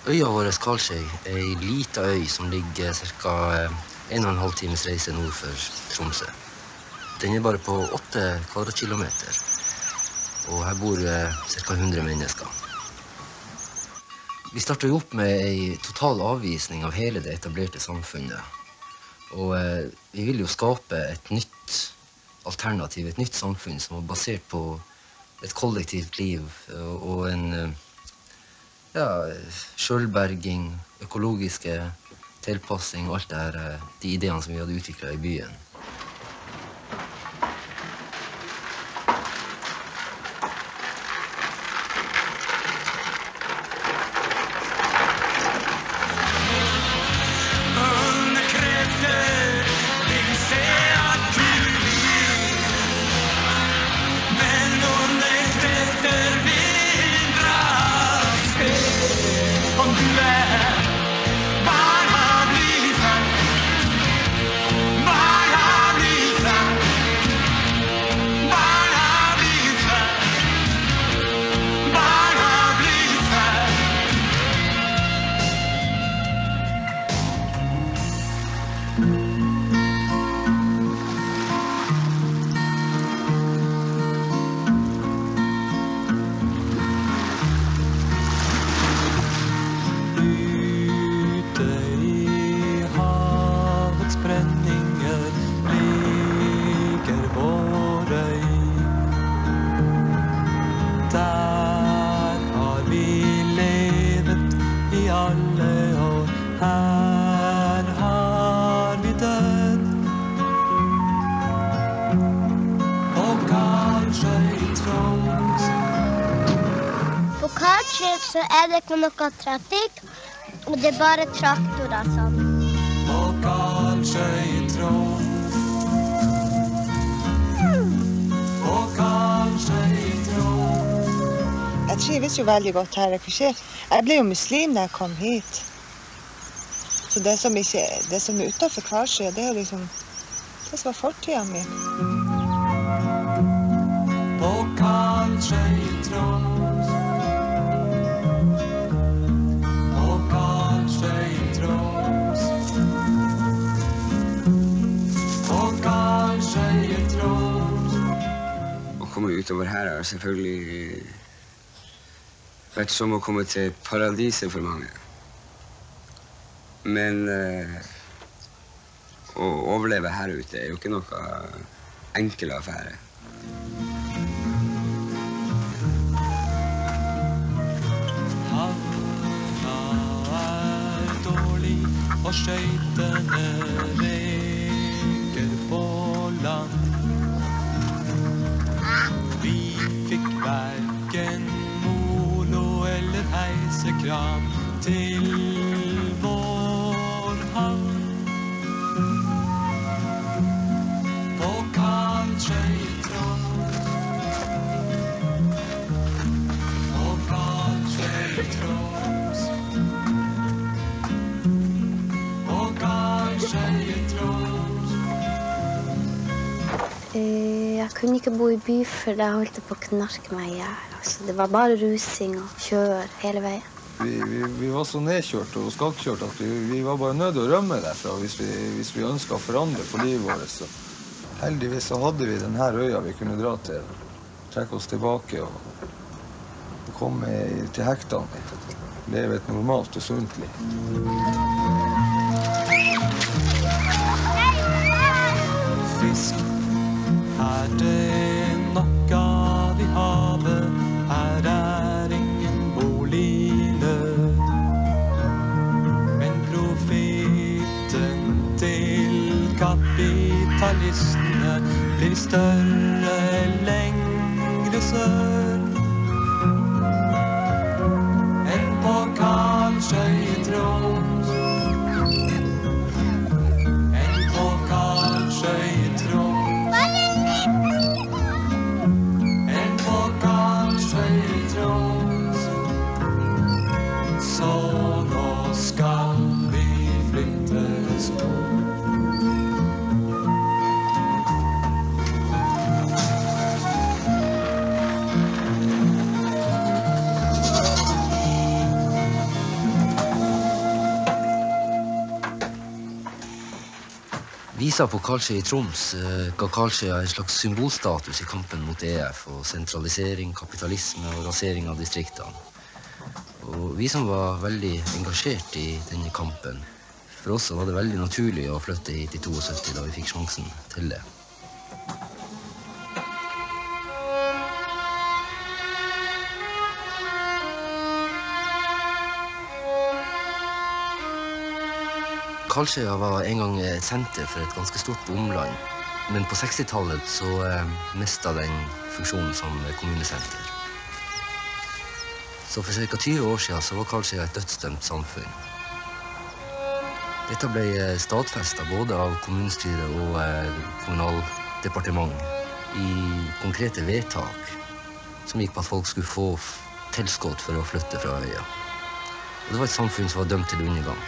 Øya vår Karlsøy en liten øy som ligger ca. 1,5 times reise nord for Tromsø. Den bare på 8 kvadratkilometer, og her bor ca. 100 mennesker. Vi starter jo opp med en total avvisning av hele det etablerte samfunnet. Og vi vil jo skape et nytt alternativ, et nytt samfunn som er basert på et kollektivt liv og en selvberging, økologiske tilpassing og alt det her, de ideene som vi hadde utviklet i byen. Så det ikke noe trafikk, og det bare traktorer sånn. På Karlsøy i Troms. På Karlsøy i Troms. Jeg trives jo veldig godt her. Jeg ble jo muslim da jeg kom hit. Så det som er utenfor Karlsøy, det er liksom det som var fortiden min. På Karlsøy i Troms. Å komme utover her har selvfølgelig vært som å komme til paradiset for mange. Men å overleve her ute er jo ikke noe enkel affære. Havna er dårlig, og skøytene reker på land. Vi fikk hverken molo eller heisekran til vår havn. På Karlsøy i Troms. På Karlsøy i Troms. På Karlsøy i Troms. Jeg kunne ikke bo i by, for jeg holdt på å knarke meg i hjel. Altså, det var bare rusing og kjør hele veien. Vi var så nedkjørt og skakkjørt at vi var bare nødt til å rømme derfra hvis vi ønsket å forandre på livet vårt. Så heldigvis så hadde vi denne øya vi kunne dra til, trekke oss tilbake og komme til hektene, leve et normalt og sunt liv. Fisk er det nok av i havet, her er ingen bolignød. Men profitten til kapitalistene blir større lengre sør. Enn på Karlsøy i Troms. Enn på Karlsøy i Troms. Så nå skal vi flyttes bort. Visa på Karlsøy i Troms ga Karlsøya en slags symbolstatus i kampen mot EF og sentralisering, kapitalisme og rasering av distriktene. Og vi som var veldig engasjert i denne kampen, for oss var det veldig naturlig å flytte hit i 72 da vi fikk sjansen til det. Karlsøya var en gang et senter for et ganske stort omland, men på 60-tallet så mistet den funksjonen som kommunesenter. Så for ca. 20 år siden så var Karlsøya et dødsdømt samfunn. Dette ble stadfestet både av kommunestyret og kommunaldepartement i konkrete vedtak som gikk på at folk skulle få tilskudd for å flytte fra øya. Og det var et samfunn som var dømt til undergang.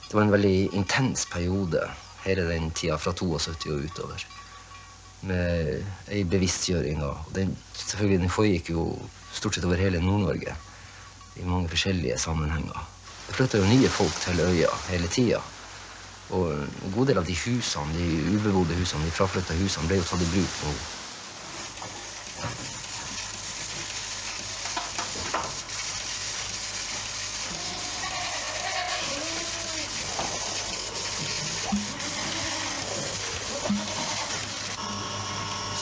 Det var en veldig intens periode, hele den tida fra 72 og utover, med en bevisstgjøring. Selvfølgelig, den foregikk jo stort sett over hele Nord-Norge, i mange forskjellige sammenhenger. Det flyttet jo nye folk til øya hele tida, og en god del av de husene, de ubebodde husene, de fraflyttede husene, ble jo tatt i bruk nå.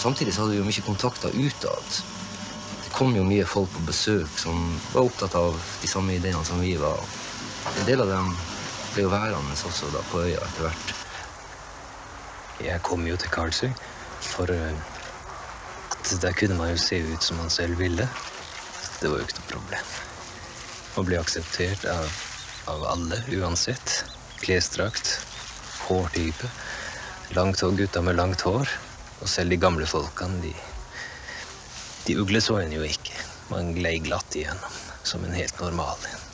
Samtidig så hadde vi jo mye kontakter utad. Det kom jo mye folk på besøk som var opptatt av de samme ideene som vi var. En del av dem ble jo værende også da på øya etter hvert. Jeg kom jo til Karlsøy for at der kunne man jo se ut som man selv ville. Det var jo ikke noe problem. Man ble akseptert av alle uansett. Klesdrakt, hårtype, langt hår, gutta med langt hår. Og selv de gamle folkene, de ugleså en jo ikke. Man glei glatt igjennom, som en helt normal en.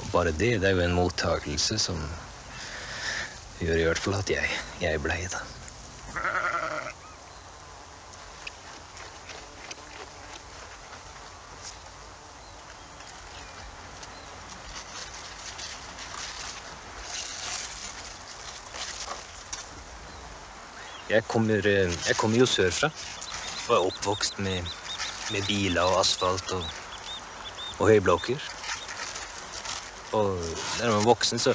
Og bare det er jo en mottagelse som gjør i hvert fall at jeg blei da. Jeg kommer jo sørfra, og er oppvokst med biler og asfalt og høyblokker. Og når man er voksen, så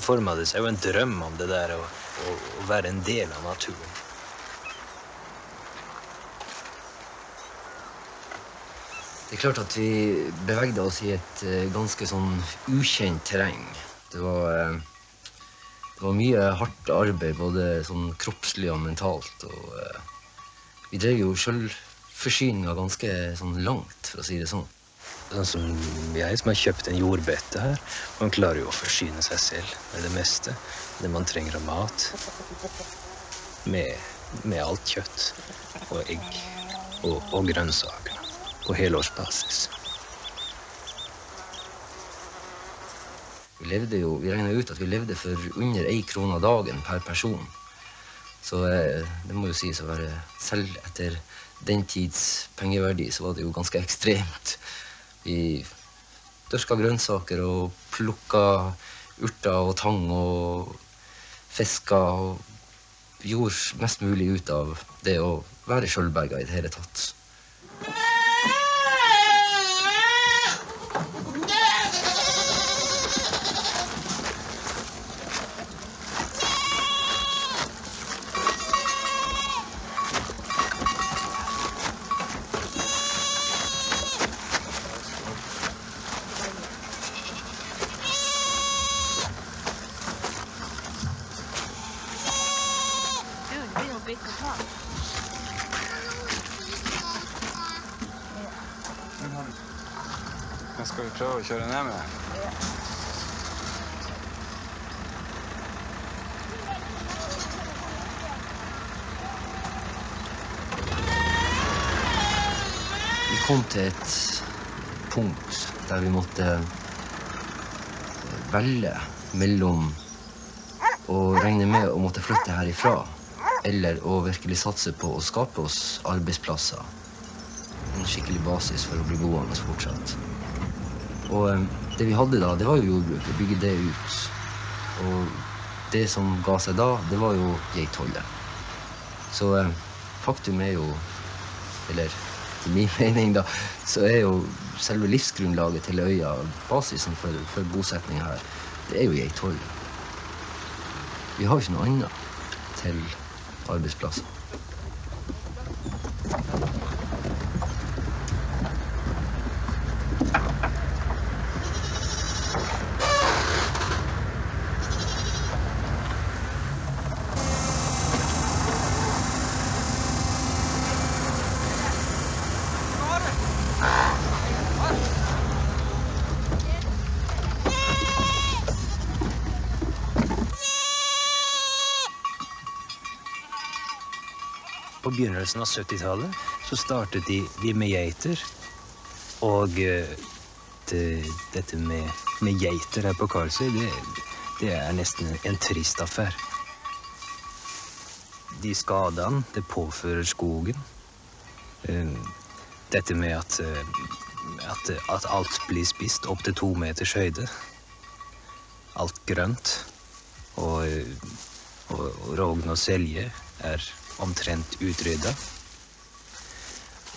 former det seg jo en drøm om det der å være en del av naturen. Det er klart at vi bevegde oss i et ganske sånn ukjent terreng. Det var mye hardt arbeid, både sånn kroppslig og mentalt, og vi drev jo selvforsyninga ganske sånn langt, for å si det sånn. Sånn som jeg som har kjøpt en jordbete her, man klarer jo å forsyne seg selv med det meste, det man trenger av mat, med alt kjøtt og egg og grønnsaker på helårsbasis. Vi regnet ut at vi levde for under 1 krone dagen per person. Så det må jo sies å være, selv etter den tids pengeverdi, så var det jo ganske ekstremt. Vi dørka grønnsaker og plukka urter og tang og fiska og gjorde mest mulig ut av det å være selvberga i det hele tatt. Skal vi prøve å kjøre ned med? Vi kom til et punkt der vi måtte velge mellom å regne med å måtte flytte herifra, eller å virkelig satse på å skape oss arbeidsplasser. En skikkelig basis for å bli boende fortsatt. Og det vi hadde da, det var jo jordbruket, bygge det ut. Og det som ga seg da, det var jo geitholdet. Så faktum er jo, eller til min mening da, så er jo selve livsgrunnlaget til øya, basisen for bosetning her, det er jo geitholdet. Vi har jo ikke noe annet til arbeidsplasser. På begynnelsen av 70-tallet så startet de med geiter, og dette med geiter her på Karlsøy, det er nesten en trist affære. De skadene det påfører skogen, dette med at alt blir spist opp til 2 meters høyde, alt grønt, og rogn og selje er omtrent utrydda.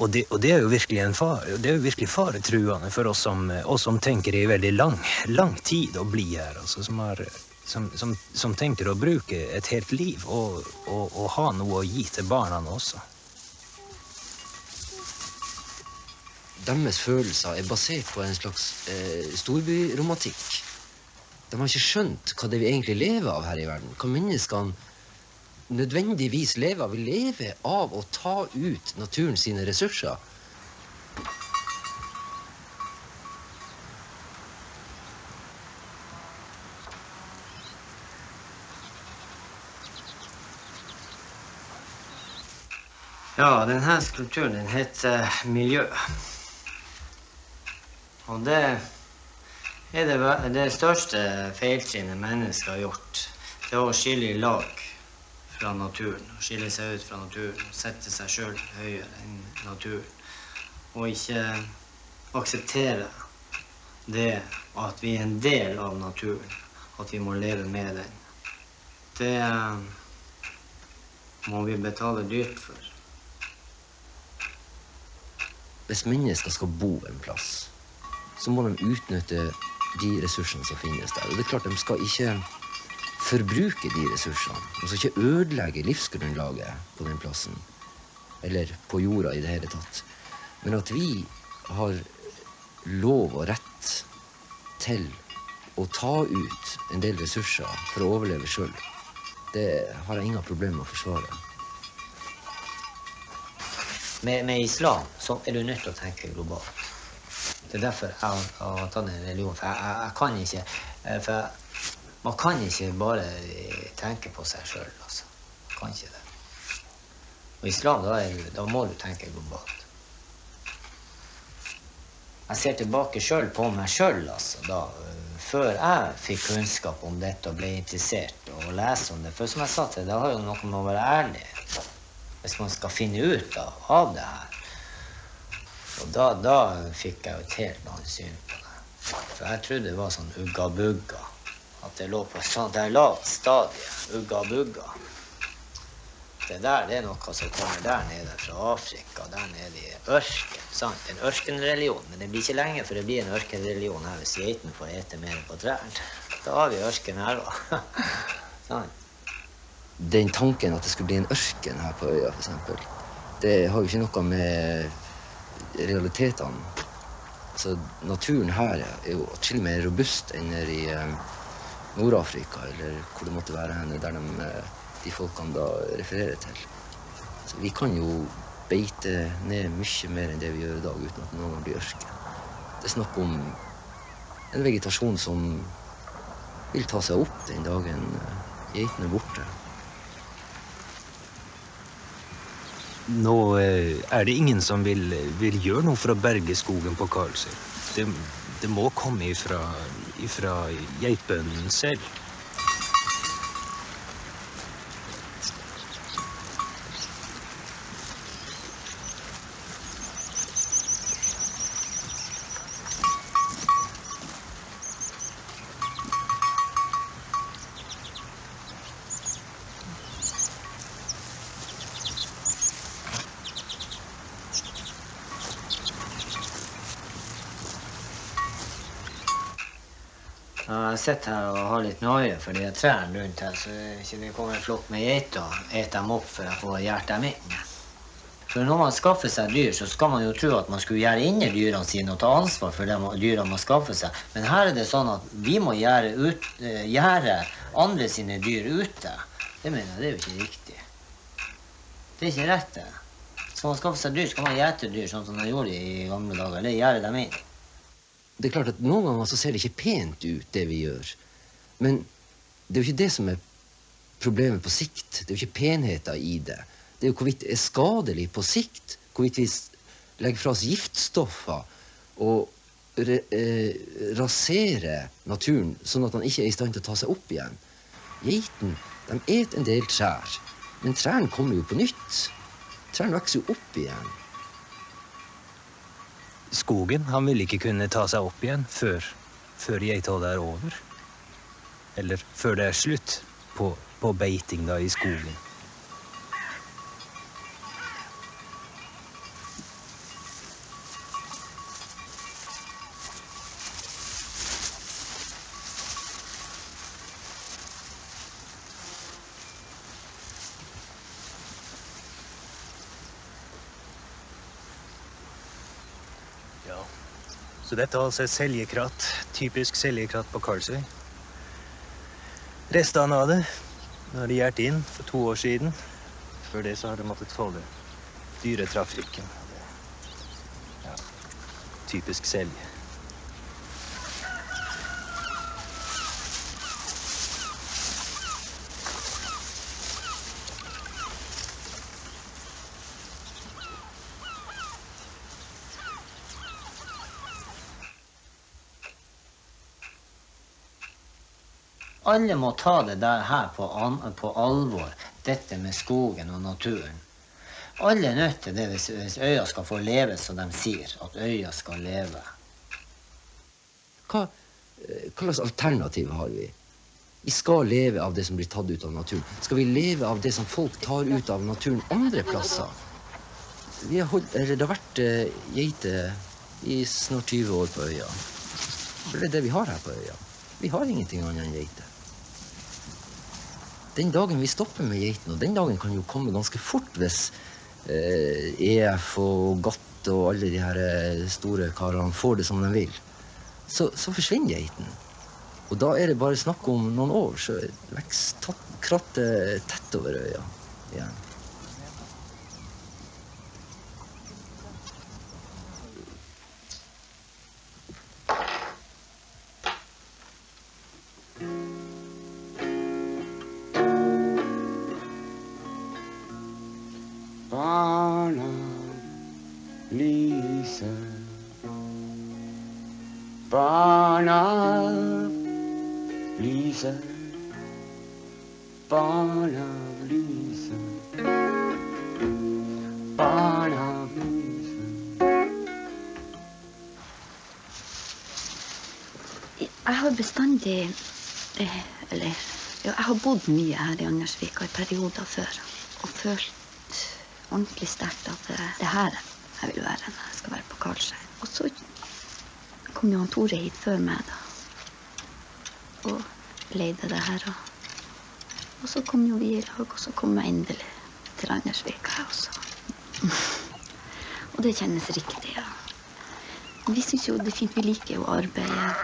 Og det er jo virkelig det er jo virkelig faretruende for oss som tenker i veldig lang tid å bli her, altså som tenker å bruke et helt liv og ha noe å gi til barna også. Deres følelser er basert på en slags storbyromantikk. De har ikke skjønt hva det vi egentlig lever av her i verden, hva menneskene nødvendigvis lever. Vi lever av å ta ut naturen sine ressurser. Ja, denne skulpturen den heter Miljø. Og det er det største feiltrinnet mennesker har gjort. Det er å skille i lag fra naturen, å skille seg ut fra naturen, sette seg selv høyere enn naturen, og ikke akseptere det at vi er en del av naturen, at vi må leve med den. Det må vi betale dyrt for. Hvis mennesker skal bo en plass, så må de utnytte de ressursene som finnes der. Og det er klart, de skal ikke forbruke de ressursene. De skal ikke ødelegge livsgrunnlaget på den plassen, eller på jorda i det hele tatt. Men at vi har lov og rett til å ta ut en del ressurser for å overleve selv, det har jeg ingen problemer med å forsvare. Med islam så er du nødt til å tenke globalt. Det er derfor jeg har tatt en religion, for jeg kan ikke, for man kan ikke bare tenke på seg selv, altså. Man kan ikke det. Og islam, da må du tenke globalt. Jeg ser tilbake selv på meg selv, altså, da, før jeg fikk kunnskap om dette og ble interessert og lese om det. For som jeg sa til deg, det har jo noe med å være ærlig, hvis man skal finne ut av det her. Og da fikk jeg jo et helt annet syn på det. For jeg trodde det var sånn ugga-bugga. At det lå på et sånt der lavt stadie, ugga-bugga. Det er noe som kommer der nede fra Afrika, der nede i ørken, sant? En ørkenreligion, men det blir ikke lenge for det blir en ørkenreligion her hvis geiten får ete mer på trærne. Da har vi ørken her også. Sant? Den tanken at det skulle bli en ørken her på øya, for eksempel, det har jo ikke noe med realitetene. Altså, naturen her er jo atskillig mer robust enn nede i Nord-Afrika, eller hvor det måtte være henne, der de folkene da refererer til. Så vi kan jo beite ned mye mer enn det vi gjør i dag, uten at noen blir ørken. Det er snakk om en vegetasjon som vil ta seg opp den dagen geiten borte. Nå det ingen som vil gjøre noe for å berge skogen på Karlsøy. Det må komme ifra geitbønden selv. Jeg sitter her og har litt nøye for de trærne rundt her, så ikke det kommer en flokk med geiter og et dem opp for å få hjert dem inn. For når man skaffer seg dyr, så skal man jo tro at man skulle gjøre inne dyrene sine og ta ansvar for de dyrene man skaffer seg. Men her det sånn at vi må gjøre andre sine dyr ute. Det mener jeg, det jo ikke riktig. Det ikke rett, det. Skal man skaffe seg dyr, skal man gjete dyr, sånn som man gjorde i gamle dager, eller gjøre dem inn. Det klart at noen ganger så ser det ikke pent ut, det vi gjør. Men det jo ikke det som problemet på sikt. Det jo ikke penheten i det. Det jo hvorvidt det skadelig på sikt. Hvorvidt vi legger fra oss giftstoffer og raserer naturen, sånn at den ikke i stand til å ta seg opp igjen. Geiten, de et en del trær. Men trærne kommer jo på nytt. Trærne vokser jo opp igjen. Skogen, han vil ikke kunne ta seg opp igjen før geitholdet over. Eller før det slutt på beiting da i skogen. Så dette er altså et seljekratt, typisk seljekratt på Karlsøy. Restene av det har de gjort inn for 2 år siden. Før det så har de måttet tåle dyretrafikken. Ja, typisk selje. Alle må ta det der her på alvor, dette med skogen og naturen. Alle er nødt til det hvis øya skal få leve som de sier, at øya skal leve. Hva slags alternativ har vi? Vi skal leve av det som blir tatt ut av naturen. Skal vi leve av det som folk tar ut av naturen andre plasser? Det har vært geiter i snart 20 år på øya. Det er det vi har her på øya. Vi har ingenting annet enn geiter. Den dagen vi stopper med geiten, og den dagen kan jo komme ganske fort hvis EF og GATT og alle de her store karene får det som de vil, så forsvinner geiten. Og da er det bare snakk om noen år, så vokser krattet tett over øya igjen. Barna lyser, barna lyser, barna lyser, barna lyser. Jeg har bestandig, jeg har bodd mye her i Andersvika i perioder før, og følt ordentlig sterkt at det her jeg vil være når jeg skal være på Karlsøy. Og så kom jo han Tore hit før meg da, og leide det her. Og så kom jo vi i lag, og så kom jeg endelig til Andersvika også. Og det kjennes riktig, ja. Vi synes jo det er fint, vi liker jo arbeidet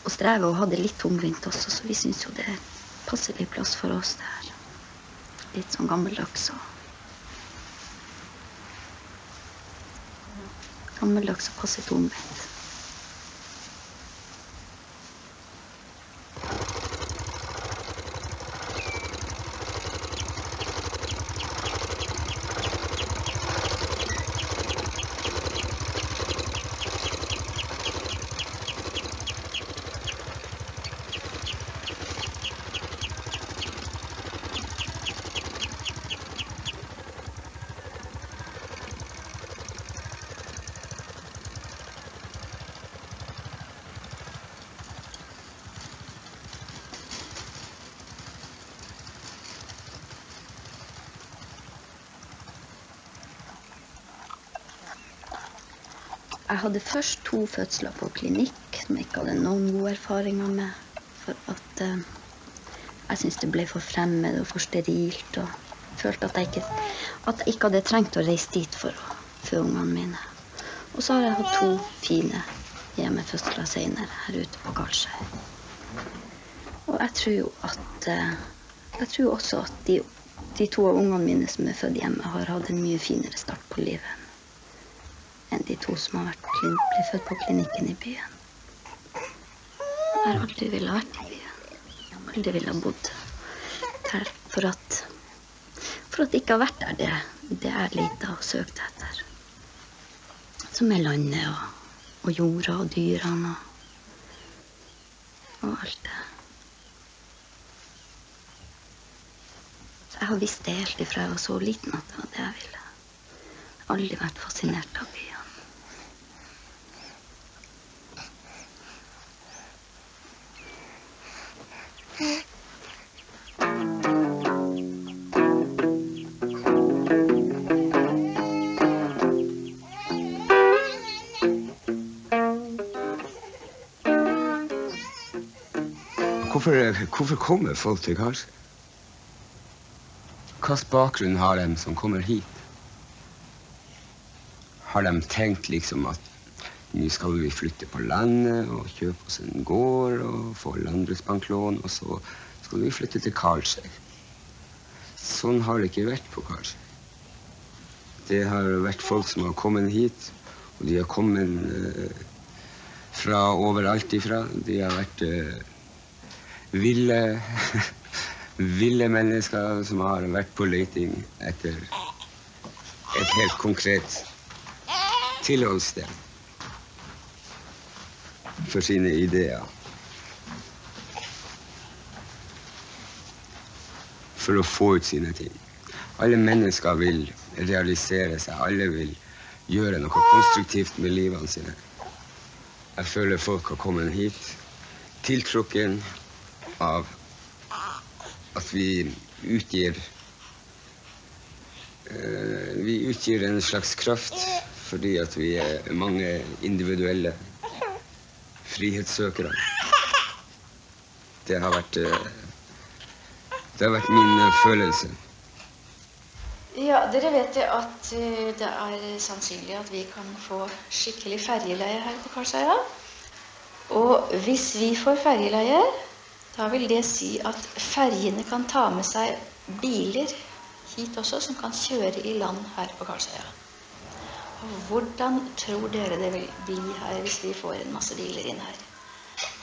og streve og ha det litt tungvint også, så vi synes jo det er passelig plass for oss der. Litt sånn gammeldags og passe tungvint. Jeg hadde først 2 fødsler på klinikk som jeg ikke hadde noen gode erfaringer med. For at jeg syntes det ble for fremmed og for sterilt. Og følte at jeg ikke hadde trengt å reise dit for å føde ungene mine. Og så har jeg hatt 2 fine hjemmefødsler senere her ute på Karlsøy. Og jeg tror også at de 2 av ungene mine som er født hjemme har hatt en mye finere start på livet enn de 2 som har ble født på klinikken i byen. Jeg har aldri villet vært i byen. Jeg har aldri villet bodd der for at ikke ha vært der, det er lite å søke etter. Som er landet og jorda og dyrene og alt det. Så jeg har visst det helt ifra jeg var så liten at det var det jeg ville. Jeg har aldri vært fascinert av byen. Hvorfor kommer folk til Karlsøy? Hvilken bakgrunn har de som kommer hit? Har de tenkt liksom at nå skal vi flytte på landet og kjøpe oss en gård og få landbruksbanklån, og så skal vi flytte til Karlsøy? Sånn har det ikke vært på Karlsøy. Det har vært folk som har kommet hit, og de har kommet fra overalt ifra. De har vært ville mennesker som har vært på leting etter et helt konkret tilholdssted for sine ideer. For å få ut sine ting. Alle mennesker vil realisere seg, alle vil gjøre noe konstruktivt med livene sine. Jeg føler folk har kommet hit, tiltrukken av at vi utgir en slags kraft fordi at vi er mange individuelle frihetssøkere. Det har vært min følelse. Ja, dere vet jo at det er sannsynlig at vi kan få skikkelig ferjeleie her på Karlsøya. Og hvis vi får ferjeleie, da vil det si at ferjene kan ta med seg biler hit også, som kan kjøre i land her på Karlsøya. Og hvordan tror dere det vil bli her hvis vi får en masse biler inn her?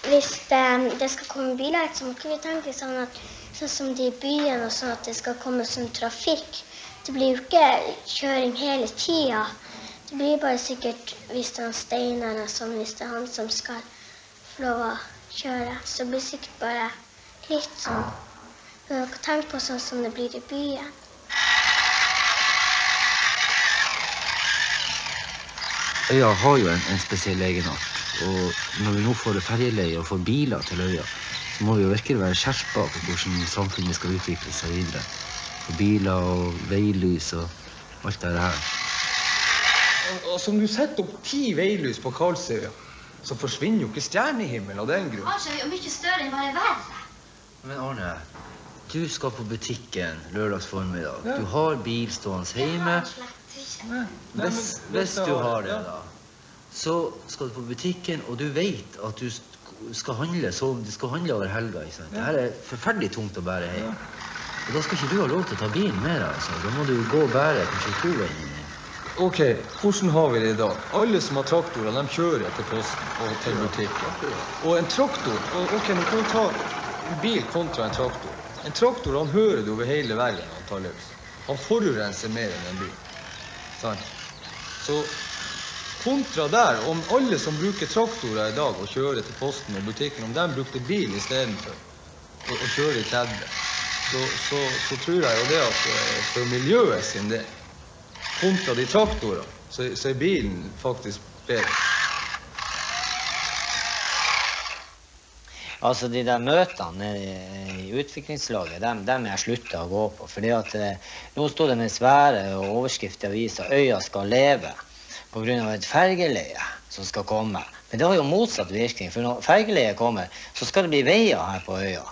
Hvis det skal komme biler, så må vi tenke sånn at sånn som de i byen og sånn at det skal komme sånn trafikk. Det blir jo ikke kjøring hele tida. Det blir bare sikkert hvis det er Steinar og sånn, hvis det er han som skal få lov å kjøre. Så det blir sikkert bare litt sånn. Men man kan tenke på sånn som det blir i byen. Øya har jo en spesiell egenart, og når vi nå får ferjeleie og får biler til øya, så må vi jo virkelig være skjerpet på hvordan samfunnet skal utvikle seg videre. Og biler og veilys og alt det her. Og som du setter opp 10 veilys på Karlsøya, så forsvinner jo ikke stjernehimmelen av den grunn. Karlsøya er jo mye større enn bare verden. Men Arne, du skal på butikken lørdags formiddag. Du har bil stående hjemme. Hvis du har det da, så skal du på butikken, og du vet at du skal handle over helga, ikke sant? Dette er forferdelig tungt å bære hjem. Og da skal ikke du ha lov til å ta bilen med deg, altså. Da må du gå og bære kanskje 2 veier. Ok, hvordan har vi det i dag? Alle som har traktorer, de kjører til posten og til butikken. Og en traktor, ok, nå kan vi ta en bil kontra en traktor. En traktor, han hører det over hele veien når han tar løs. Han forurenser mer enn en bil. Sånn. Så kontra der, om alle som bruker traktorer i dag og kjører til posten og butikken, om de brukte bil i stedet for å kjøre i 30, så tror jeg jo det at for miljøet sin del, kontra de traktorer, så er bilen faktisk bedre. Altså de der møtene i utviklingslaget, dem jeg sluttet å gå på. Fordi at nå stod det med svære overskrifter i avisen, øya skal leve, på grunn av et fergeleie. som skal komme. Men det har jo motsatt virkning, for når fergeleiet kommer, så skal det bli veier her på øya,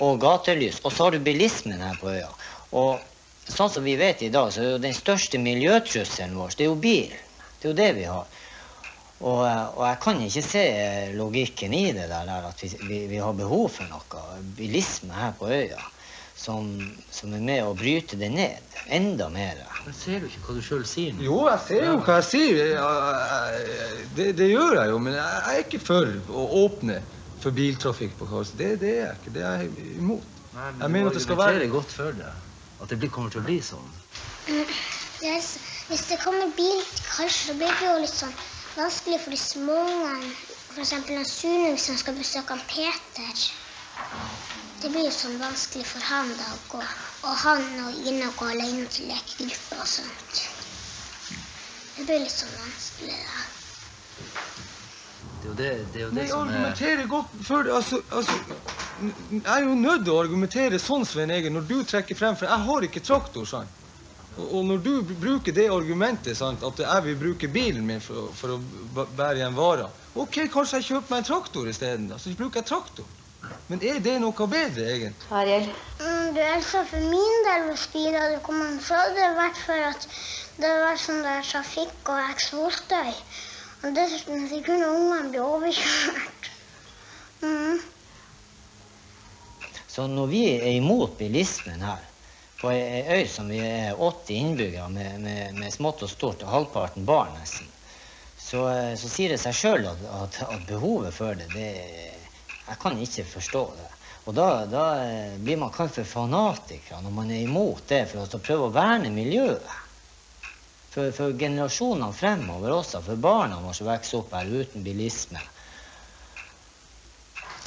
og gatelys, og så har du bilismen her på øya. Og sånn som vi vet i dag, så er jo den største miljøtrusselen vår, det er jo bilen. Det er jo det vi har. Og jeg kan ikke se logikken i det der at vi har behov for noe bilisme her på øya, som er med å bryte det ned, enda mer. Men ser du ikke hva du selv sier nå? Jo, jeg ser jo hva jeg sier. Det gjør jeg jo, men jeg er ikke for å åpne for biltrafikk på Karlsøy. Det er jeg ikke, det er jeg imot. Nei, men jeg mener at det skal være... godt for deg, at det kommer til å bli sånn. Hvis det kommer bil til Karlsøy, så blir det jo litt sånn vanskelig for de små. For eksempel en Sune, hvis han skal besøke han Peter. Det blir jo sånn vanskelig for han da å gå. Og han og Ina gå alene til lekegruppe og sånt. Det blir litt sånn vanskelig da. Det er jo det jeg som argumenterer godt for det. Altså, jeg er jo nødt til å argumentere sånn, Svein Egil, når du trekker frem, for jeg har ikke traktor, sant? Og når du bruker det argumentet, sant, at jeg vil bruke bilen min for å bære igjen varer. Ok, kanskje jeg kjøper meg en traktor i stedet, da, så bruker jeg traktor. Men er det noe bedre, egentlig? Ariel? Altså for min del, hvis biler hadde kommet, så hadde det vært for at det hadde vært sånn der trafikk og eksosstøy. Og dessuten så kunne ungene bli overkjørt. Så når vi er imot bilismen her, på en øy som vi er 80 innbyggere med smått og stort, og halvparten barn nesten, så sier det seg selv at behovet for det, jeg kan ikke forstå det. Og da blir man kalt for fanatiker når man er imot det, for å prøve å verne miljøet. For generasjonene fremover også, for barna våre som vokser opp her uten bilisme.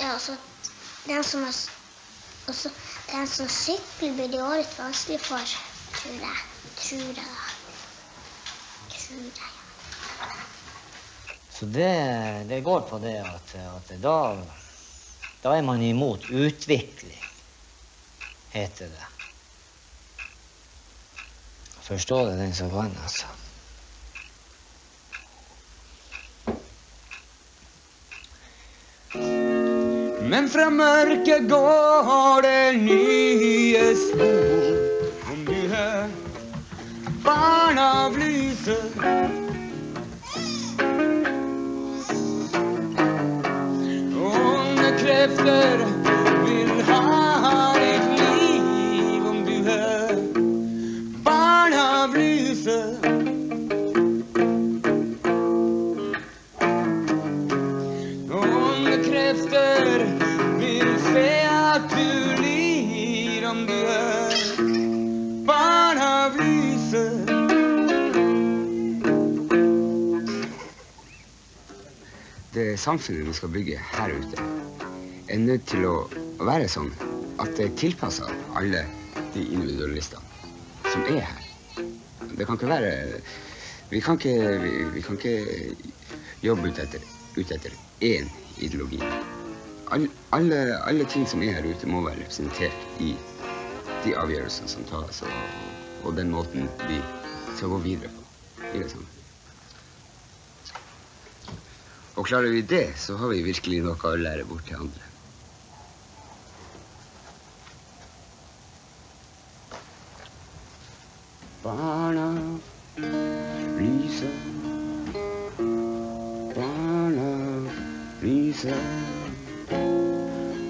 Ja, altså, den som sykler blir det også litt vanskelig for, tror jeg da. Så det går på det at da er man imot utvikling, heter det. Forstår det den som kan, altså. Men fra mørket går det nye spor. Om du hører barna blyse. Onde krefter vil ha ditt liv. Om du hører barna blyse. Onde krefter vil se at du lir. Om du hører barna blyse. Det samfunnet vi skal bygge her ute er nødt til å være sånn at det er tilpasset alle de individualistene som er her. Det kan ikke være... Vi kan ikke jobbe ut etter én ideologi. Alle ting som er her ute må være representert i de avgjørelsene som tas, og den måten vi skal gå videre på i det samfunnet. Og klarer vi det, så har vi virkelig noe å lære bort til andre. Barna lyser, barna lyser,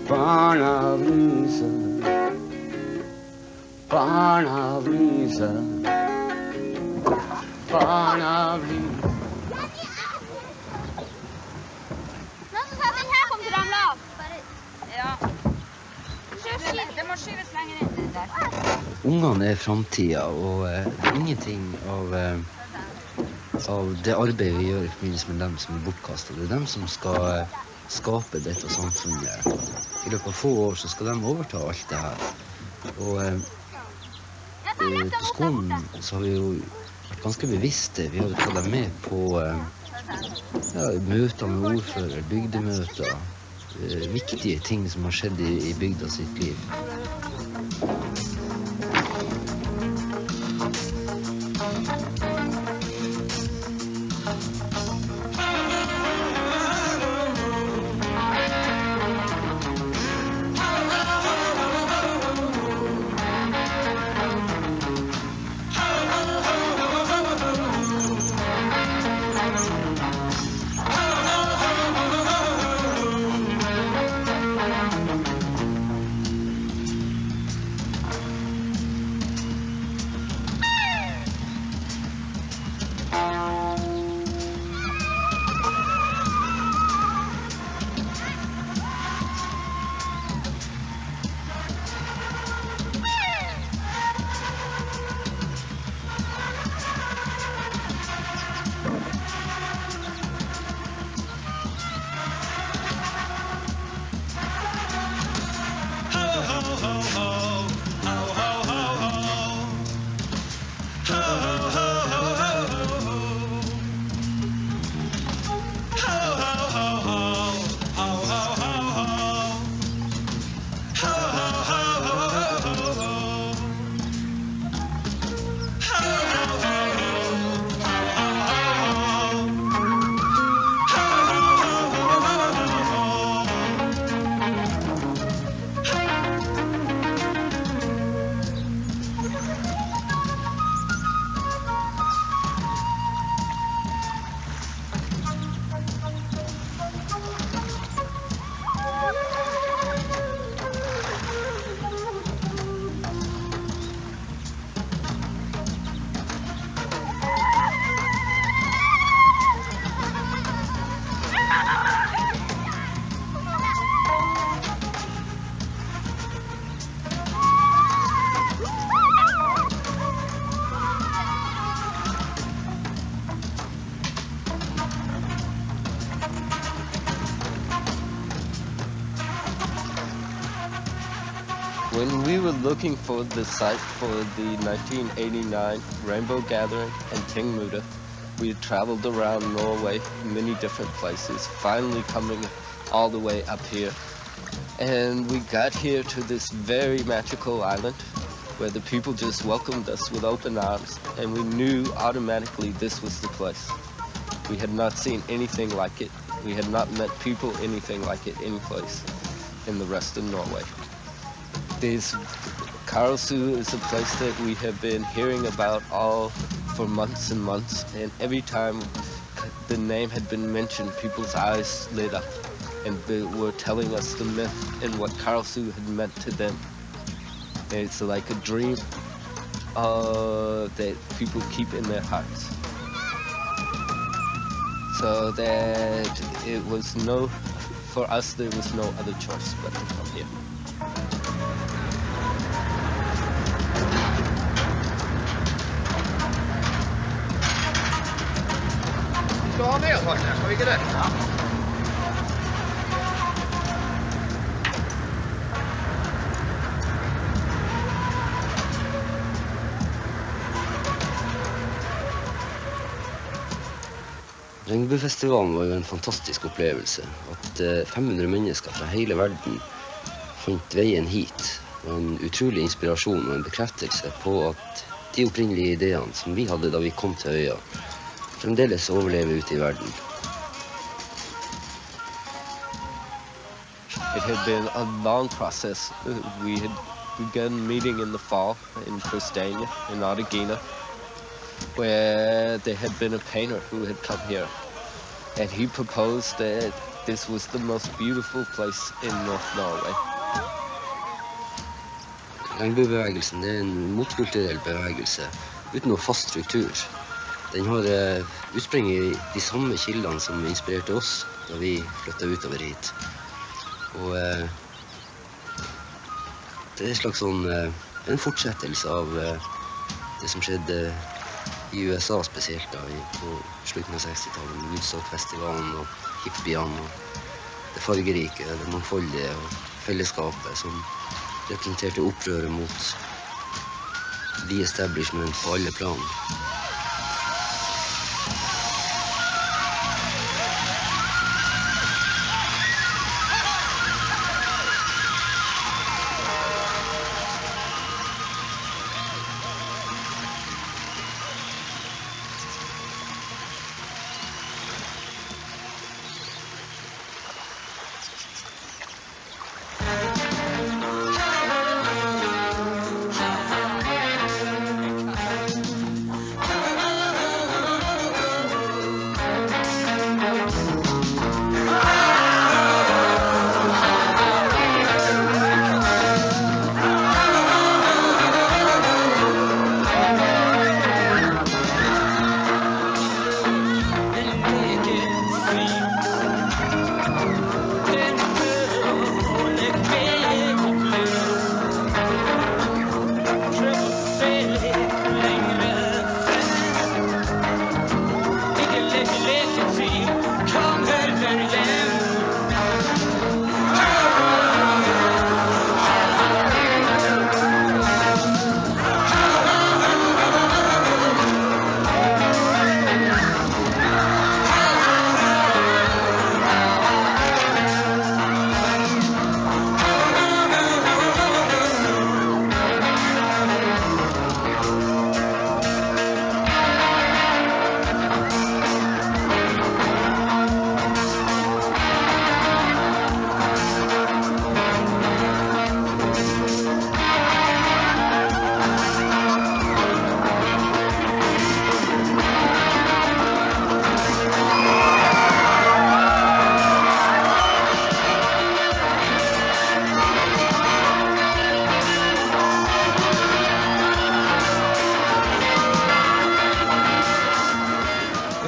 barna lyser, barna lyser, barna lyser. Ungene er fremtiden, og det er ingenting av det arbeidet vi gjør i forbindelse med dem som er bortkastet. Det er dem som skal skape dette samfunnet. I løpet av få år så skal de overta alt det her. Og på skolen så har vi jo vært ganske bevisste. Vi har tatt dem med på møter med ordfører, bygdemøter. Viktige ting som har skjedd i bygda sitt liv. When we were looking for the site for the 1989 Rainbow Gathering and Tingmuda, we had traveled around Norway, many different places, finally coming all the way up here. And we got here to this very magical island where the people just welcomed us with open arms, and we knew automatically this was the place. We had not seen anything like it. We had not met people anything like it any place in the rest of Norway. Karlsø is a place that we have been hearing about all for months and months, and every time the name had been mentioned, people's eyes lit up, and they were telling us the myth and what Karlsø had meant to them. And it's like a dream that people keep in their hearts. So that it was for us there was no other choice but to come here. Vi skal ha med oss alt her, skal vi ikke det? Ja. Regnbuefestivalen var jo en fantastisk opplevelse. At 500 mennesker fra hele verden fant veien hit var en utrolig inspirasjon og en bekreftelse på at de opprinnelige ideene som vi hadde da vi kom til øya, fremdeles overlever ute i verden. It had been a long process. We had begun meeting in the fall in Christiania, in Ardegina, where there had been a painter who had come here, and he proposed that this was the most beautiful place in North Norway. Regnbuebevegelsen er en motkulturell bevegelse uten noe fast struktur. Den har utspring i de samme kildene som inspirerte oss da vi flyttet utover hit. Og det er en slags en fortsettelse av det som skjedde i USA spesielt da, på slutten av 60-tallet, med Woodstock-festivalen og hippiene og det fargerike, det mangfoldige og fellesskapet som representerte opprøret mot the establishment på alle plan.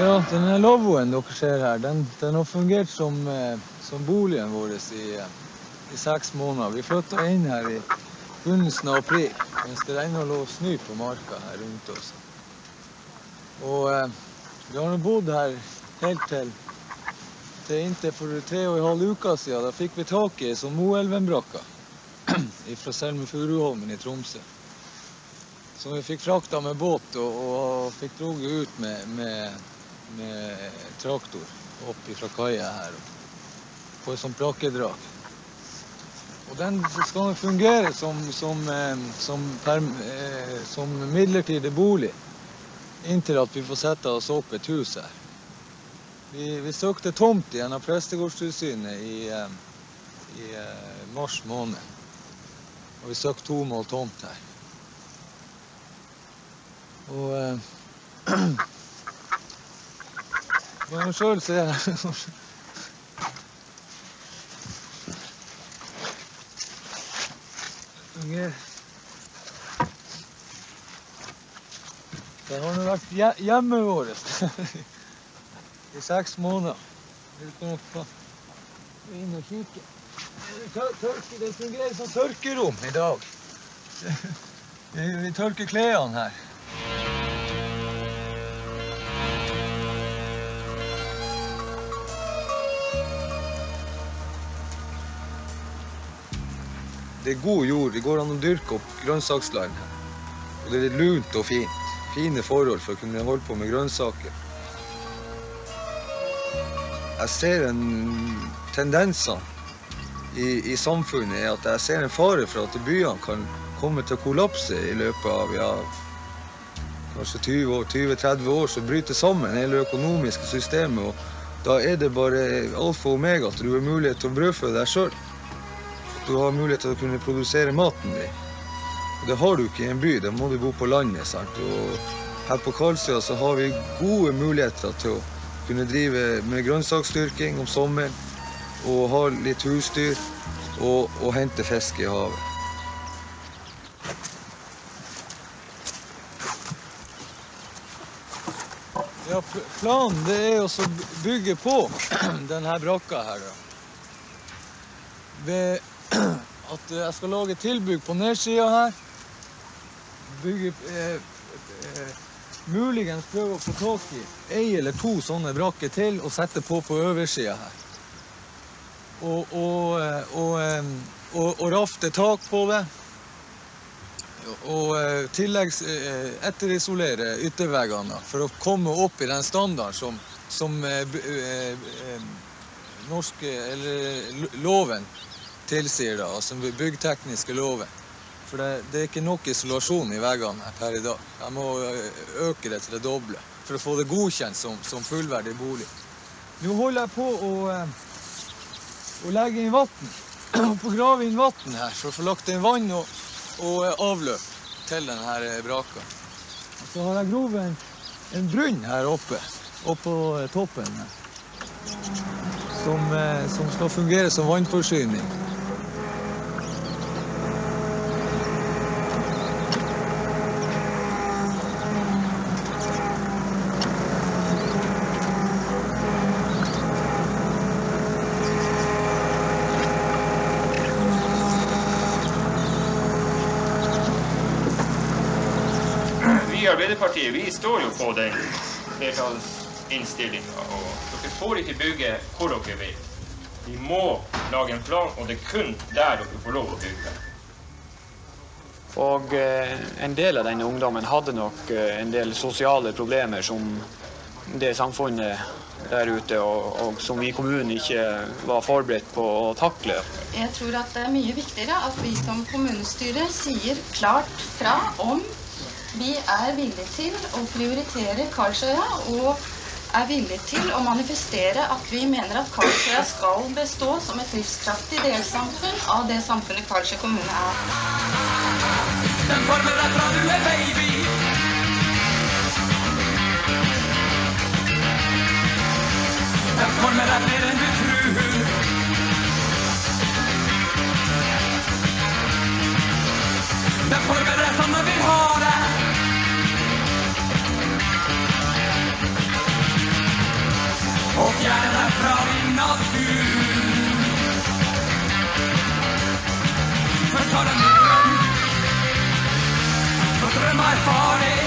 Ja, denne lavvoen dere ser her, den har fungert som boligen vår i 6 måneder. Vi flyttet inn her i begynnelsen av april, mens det regnet lå snø på marka her rundt oss. Og vi har bodd her helt til inntil for 3,5 uker siden. Da fikk vi tak i som Moelvenbrakka fra Selme Furuholmen I Tromsø. Som vi fikk frakta med båt og fikk droget ut med traktor opp fra kaia her på et sånt brakkedrag. Og den skal fungere som midlertidig bolig inntil at vi får sette oss opp et hus her. Vi søkte tomt I en av prestegårdstilsynet I mars måned. Og vi søkte 2 mål tomt her. Og ja, selv ser jeg det har nå vært hjemme vårt I 6 måneder. Vi kan få inn og kikke. Det fungerer som tørkerom I dag. Vi tørker klærne her. Det god jord, det går an å dyrke opp grønnsaksland her. Og det lunt og fint. Fine forhold for å kunne holde på med grønnsaker. Jeg ser en tendenser I samfunnet at jeg ser en fare for at byene kan komme til å kollapse I løpet av kanskje 20-30 år, så bryter sammen hele økonomiske systemet, og da det bare alfa og omega at du har mulighet til å brødføde deg selv. Du har mulighet til å kunne produsere maten din. Og det har du ikke I en by, da må du bo på landet, sant? Og her på Karlsøya så har vi gode muligheter til å kunne drive med grønnsaksdyrking om sommeren, og ha litt husdyr, og hente fisk I havet. Ja, planen det å bygge på denne brakka her da. Ved at jeg skal lage tilbygg på nedsiden her, bygge, muligens prøve å få tak I 1 eller 2 sånne brakker til og sette på øversiden her. Og rafte tak på det, og tilleggs etterisolere ytterveggene for å komme opp I den standarden som norske, eller loven tilsier da, altså byggtekniske loven. For det ikke nok isolasjon I veggene her per I dag. Jeg må øke det til det doble for å få det godkjent som fullverdig bolig. Nå holder jeg på å legge inn vatten, på grave inn vatten her, for å få lagt inn vann og avløp til denne braka. Og så har jeg grovet en brunn her oppe på toppen her, som skal fungere som vannforsyning. Vi I Arbeiderpartiet, vi står jo på den flertallsinnstillingen, og dere får ikke bygge hvor dere vil. Vi må lage en plan, og det kun der dere får lov å bygge. Og en del av denne ungdommen hadde nok en del sosiale problemer som det samfunnet der ute, og som vi I kommunen ikke var forberedt på å takle. Jeg tror at det mye viktigere at vi som kommunestyre sier klart fra om vi villige til å prioritere Karlsøya, og villige til å manifestere at vi mener at Karlsøya skal bestå som et livskraftig delsamfunn av det samfunnet Karlsøya kommune Den former deg fra du baby. Den former deg mer enn du tror. Den former deg som du vil ha det. Og fjerne deg fra din natur. Først har den drøm. Så drøm farlig.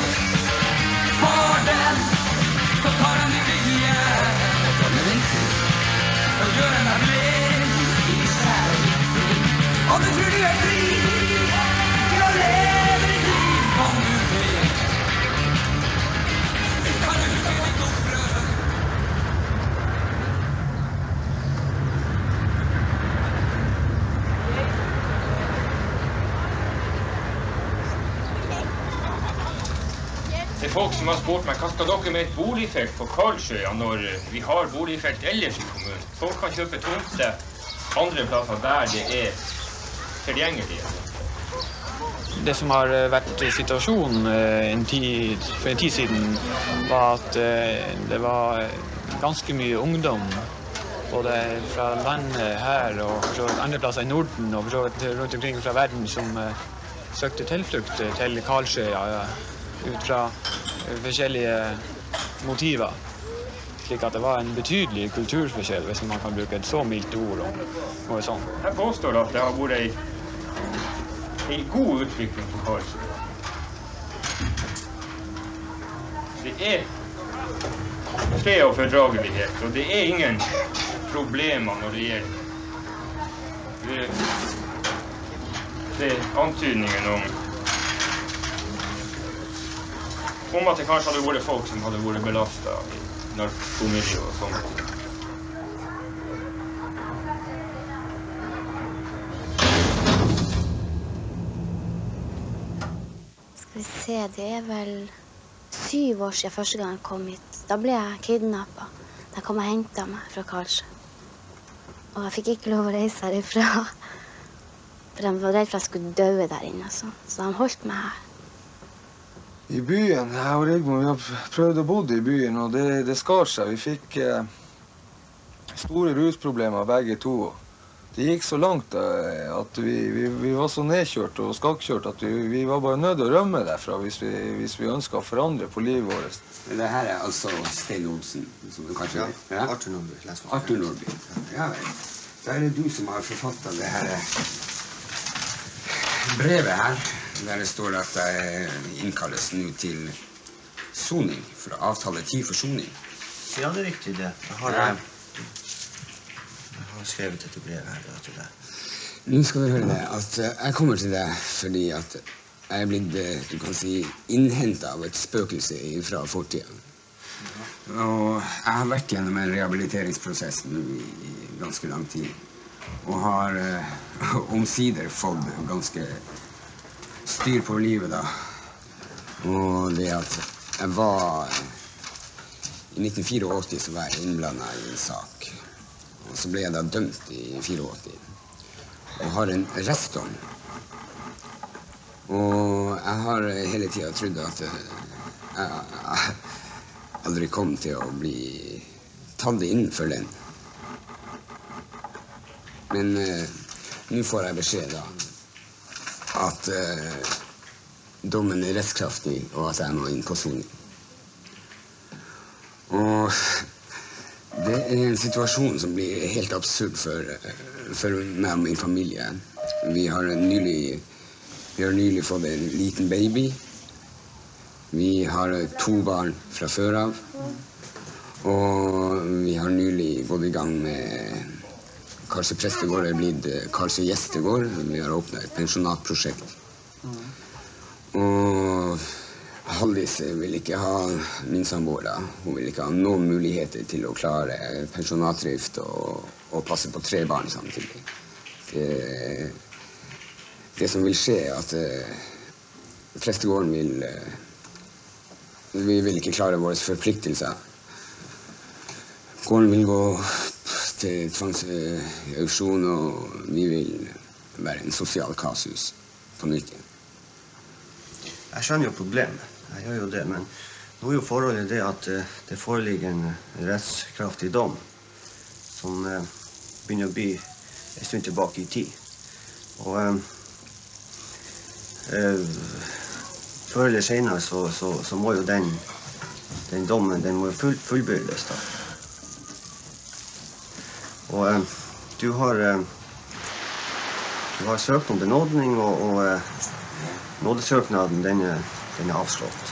For den. Så tar den I vilje. Så former den tur. Og du tror du fri til å leve ditt liv som du vil. Kan du huske ditt opprør? Det folk som har spurt meg, hva skal dere med et boligfelt på Karlsøya når vi har boligfelt ellers i kommunen? Folk kan kjøpe tomter andre plasser der det tilgjengelig. Det som har vært situasjonen for en tid siden, var at det var ganske mye ungdom, både fra landet her og andre plasser i Norden, og rundt omkring fra verden, som søkte tilflukt til Karlsøya ut fra forskjellige motiver. Slik at det var en betydelig kulturforskjell, hvis man kan bruke et så mildt ord om noe sånt. Jeg påstår at det har vært en god utvikling på Karlsøya. Det fred og fordragelighet, og det ingen problemer når det gjelder antydningen om at det kanskje hadde vært folk som hadde vært belastet i narkomiljø og sånne ting. Skal vi se, det vel 7 år siden første gang jeg kom hit. Da ble jeg kidnappet. Da kom jeg og hentet meg fra Karlsøya. Og jeg fikk ikke lov å reise herifra. For de var redd for at jeg skulle dø der inne. Så de holdt meg her. I byen, jeg og Rigmor, vi har prøvd å bo i byen, og det skar seg. Vi fikk store rusproblemer begge to. Det gikk så langt at vi var så nedkjørt og skakkjørt at vi var bare nødt til å rømme derfra hvis vi ønsket å forandre på livet vårt. Det her altså Stein Olsen, som du kanskje vet. Ja, Arthur Nordby. Arthur Nordby. Ja, da det du som har forfattet det her brevet her, der det står at jeg innkalles nå til soning, for å avtale tid for soning. Ja, det riktig det. Jeg har skrevet et brev her til deg. Nå skal du høre det, at jeg kommer til deg fordi at jeg er blitt, du kan si, innhentet av et spøkelse fra fortiden. Og jeg har vært gjennom en rehabiliteringsprosess nå i ganske lang tid, og har omsider fått ganske styr på livet da. Og det at jeg var, i 1984 så var jeg innblandet i en sak, og så ble jeg da dømt i 84, og har en restdom. Og jeg har hele tiden trodd at jeg aldri kom til å bli tatt inn for den. Men nå får jeg beskjed da at dommen er rettskraftig, og at jeg må inn på soning. Og det er en situasjon som blir helt absurd for meg og min familie. Vi har nylig fått en liten baby. Vi har 2 barn fra før av. Og vi har nylig gått i gang med Karlsøy prestegård er blitt Karlsøy gjestegård. Vi har åpnet et pensjonatprosjekt. Og Hallis vil ikke ha min samboer da. Hun vil ikke ha noen muligheter til å klare pensjonatdrift og passe på 3 barn samtidig. Det som vil skje er at prestegården vi vil ikke klare våre forpliktelser. Gården vil gå til tvangsauksjon, og vi vil være en sosial kasus på nytt igjen. Jeg skjønner jo problemet. Jeg gjør jo det, men nå er jo forholdet det at det foreligger en rettskraftig dom som begynner å bli en stund tilbake i tid. Og før eller senere så må jo den dommen, den må fullbyrdes da. Og du har søkt om benådning, og nådesøknaden den er avslått.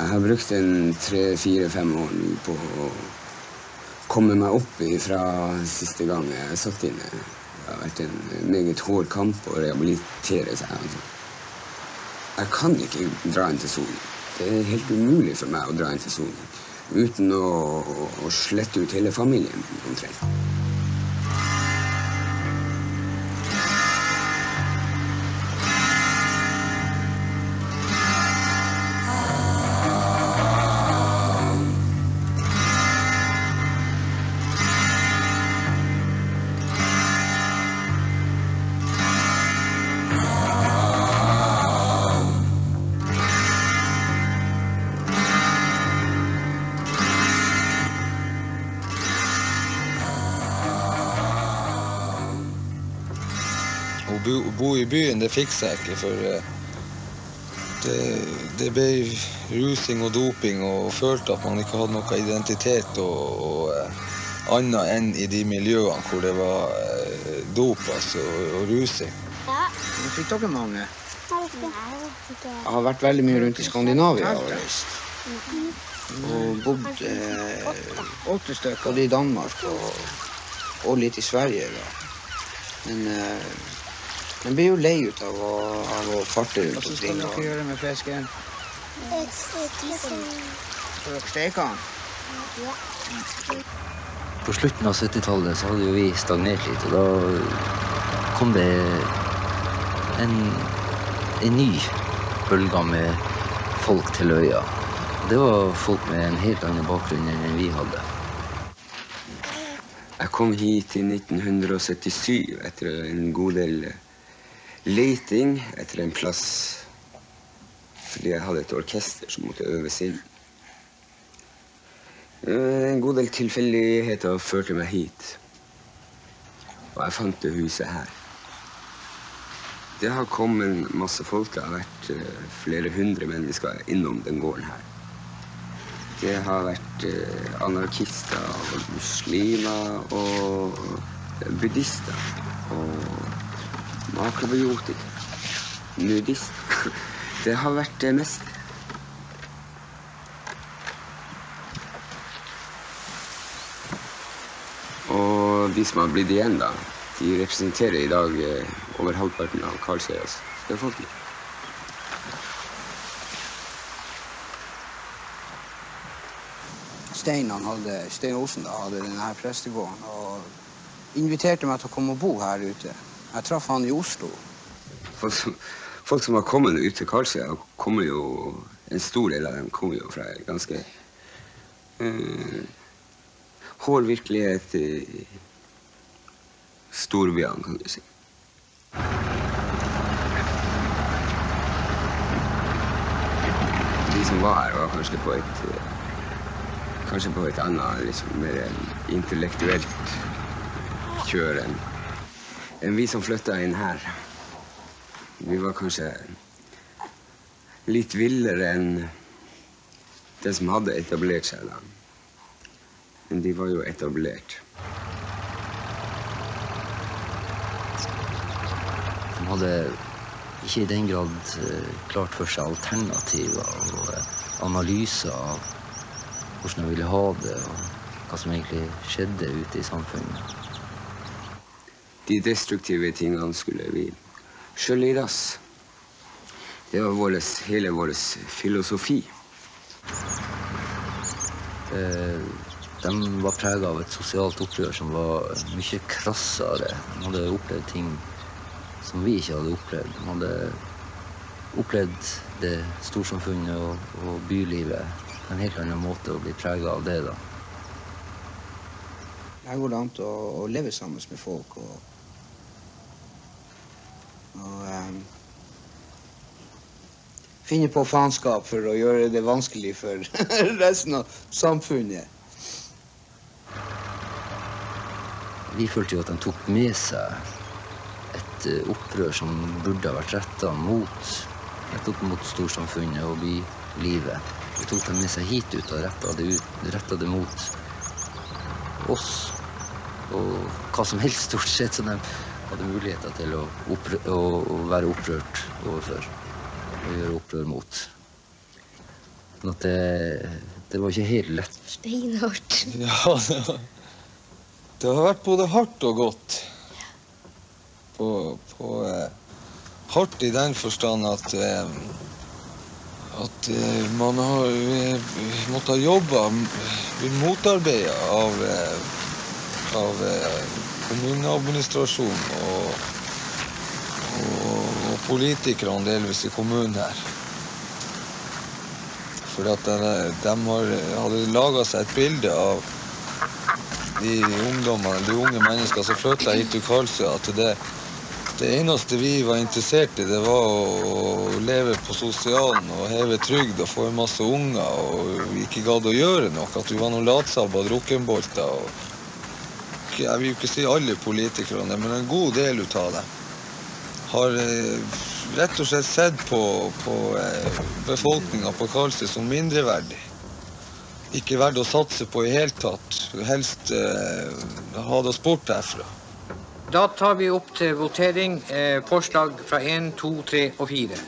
Jeg har brukt en 3-4-5 år nå på å komme meg opp fra siste gang jeg satt inne. Det har vært en meget hård kamp å rehabilitere seg. Altså. Jeg kan ikke dra inn til solen. Det er helt umulig for meg å dra inn til solen uten å slette ut hele familien omtrent. Å bo i byen, det fikser jeg ikke, for det ble rusing og doping, og følte at man ikke hadde noe identitet og annet enn i de miljøene hvor det var dop, altså, og rusing. Fikk dere mange? Jeg har vært veldig mye rundt i Skandinavia og reist. Og bodd 8 stykker, både i Danmark og litt i Sverige da. Men man blir jo lei ut av å farte rundt omkring. Hva skal dere gjøre med fisken? Skal dere steke den? Ja. På slutten av 70-tallet så hadde jo vi stagnert litt, og da kom det en ny bølge med folk til øya. Det var folk med en helt annen bakgrunn enn vi hadde. Jeg kom hit i 1977 etter en god del leiting etter en plass, fordi jeg hadde et orkester som måtte øves inn. En god del tilfeldigheter førte meg hit, og jeg fant det huset her. Det har kommet masse folk, det har vært flere hundre mennesker innom den gården her. Det har vært anarkister og muslimer og buddhister og makrobiotikere, nudister. Det har vært det meste. Og de som har blitt igjen da, de representerer i dag over halvparten av Karlsøyas befolkning. Stein Olsen da, hadde denne prestegården og inviterte meg til å komme og bo her ute. Jeg traff han i Oslo. Folk som har kommet ut til Karlsøya, en stor del av dem kommer jo fra ganske hård virkelighet i storbyene, kan du si. De som var her var kanskje på et annet, liksom mer intellektuelt kjør enn vi som flyttet inn her. Vi var kanskje litt villere enn det som hadde etablert seg da. Men de var jo etablert. De hadde ikke i den grad klart for seg alternativer og analyser av hvordan de ville ha det, og hva som egentlig skjedde ute i samfunnet. De destruktive tingene skulle vi skjølle i dass. Det var hele vår filosofi. De var preget av et sosialt opprør som var mye krassere. De hadde opplevd ting som vi ikke hadde opplevd. De hadde opplevd det storsamfunnet og bylivet på en helt annen måte og bli preget av det da. Her går det an å leve sammen med folk og finne på faenskap for å gjøre det vanskelig for resten av samfunnet. Vi følte jo at de tok med seg et opprør som burde ha vært rettet mot storsamfunnet og bylivet. De tok dem med seg hit ut og rettet det mot oss. Og hva som helst stort sett som de hadde muligheter til å være opprørt overfor og gjøre opprør mot. at det var ikke helt lett. Steinhardt. Ja, det har vært både hardt og godt. Hardt i den forstand at man har måttet jobbe, blitt motarbeidet av kommuneadministrasjonen og politikerne delvis i kommunen her. For at de hadde laget seg et bilde av de ungdommene, de unge mennesker som flyttet hit til Karlsøy, at det eneste vi var interessert i, det var å leve på sosialen og heve trygd og få en masse unger, og vi ikke gadd å gjøre noe, at vi var noen latsabber og drukkenbolter. Jeg vil jo ikke si alle politikerne, men en god del ut av dem har rett og slett sett på befolkningen på Karlsøy som mindreverdig. Ikke verdt å satse på i helt tatt. Helst ha det bort derfra. Da tar vi opp til votering forslag fra 1, 2, 3 og 4.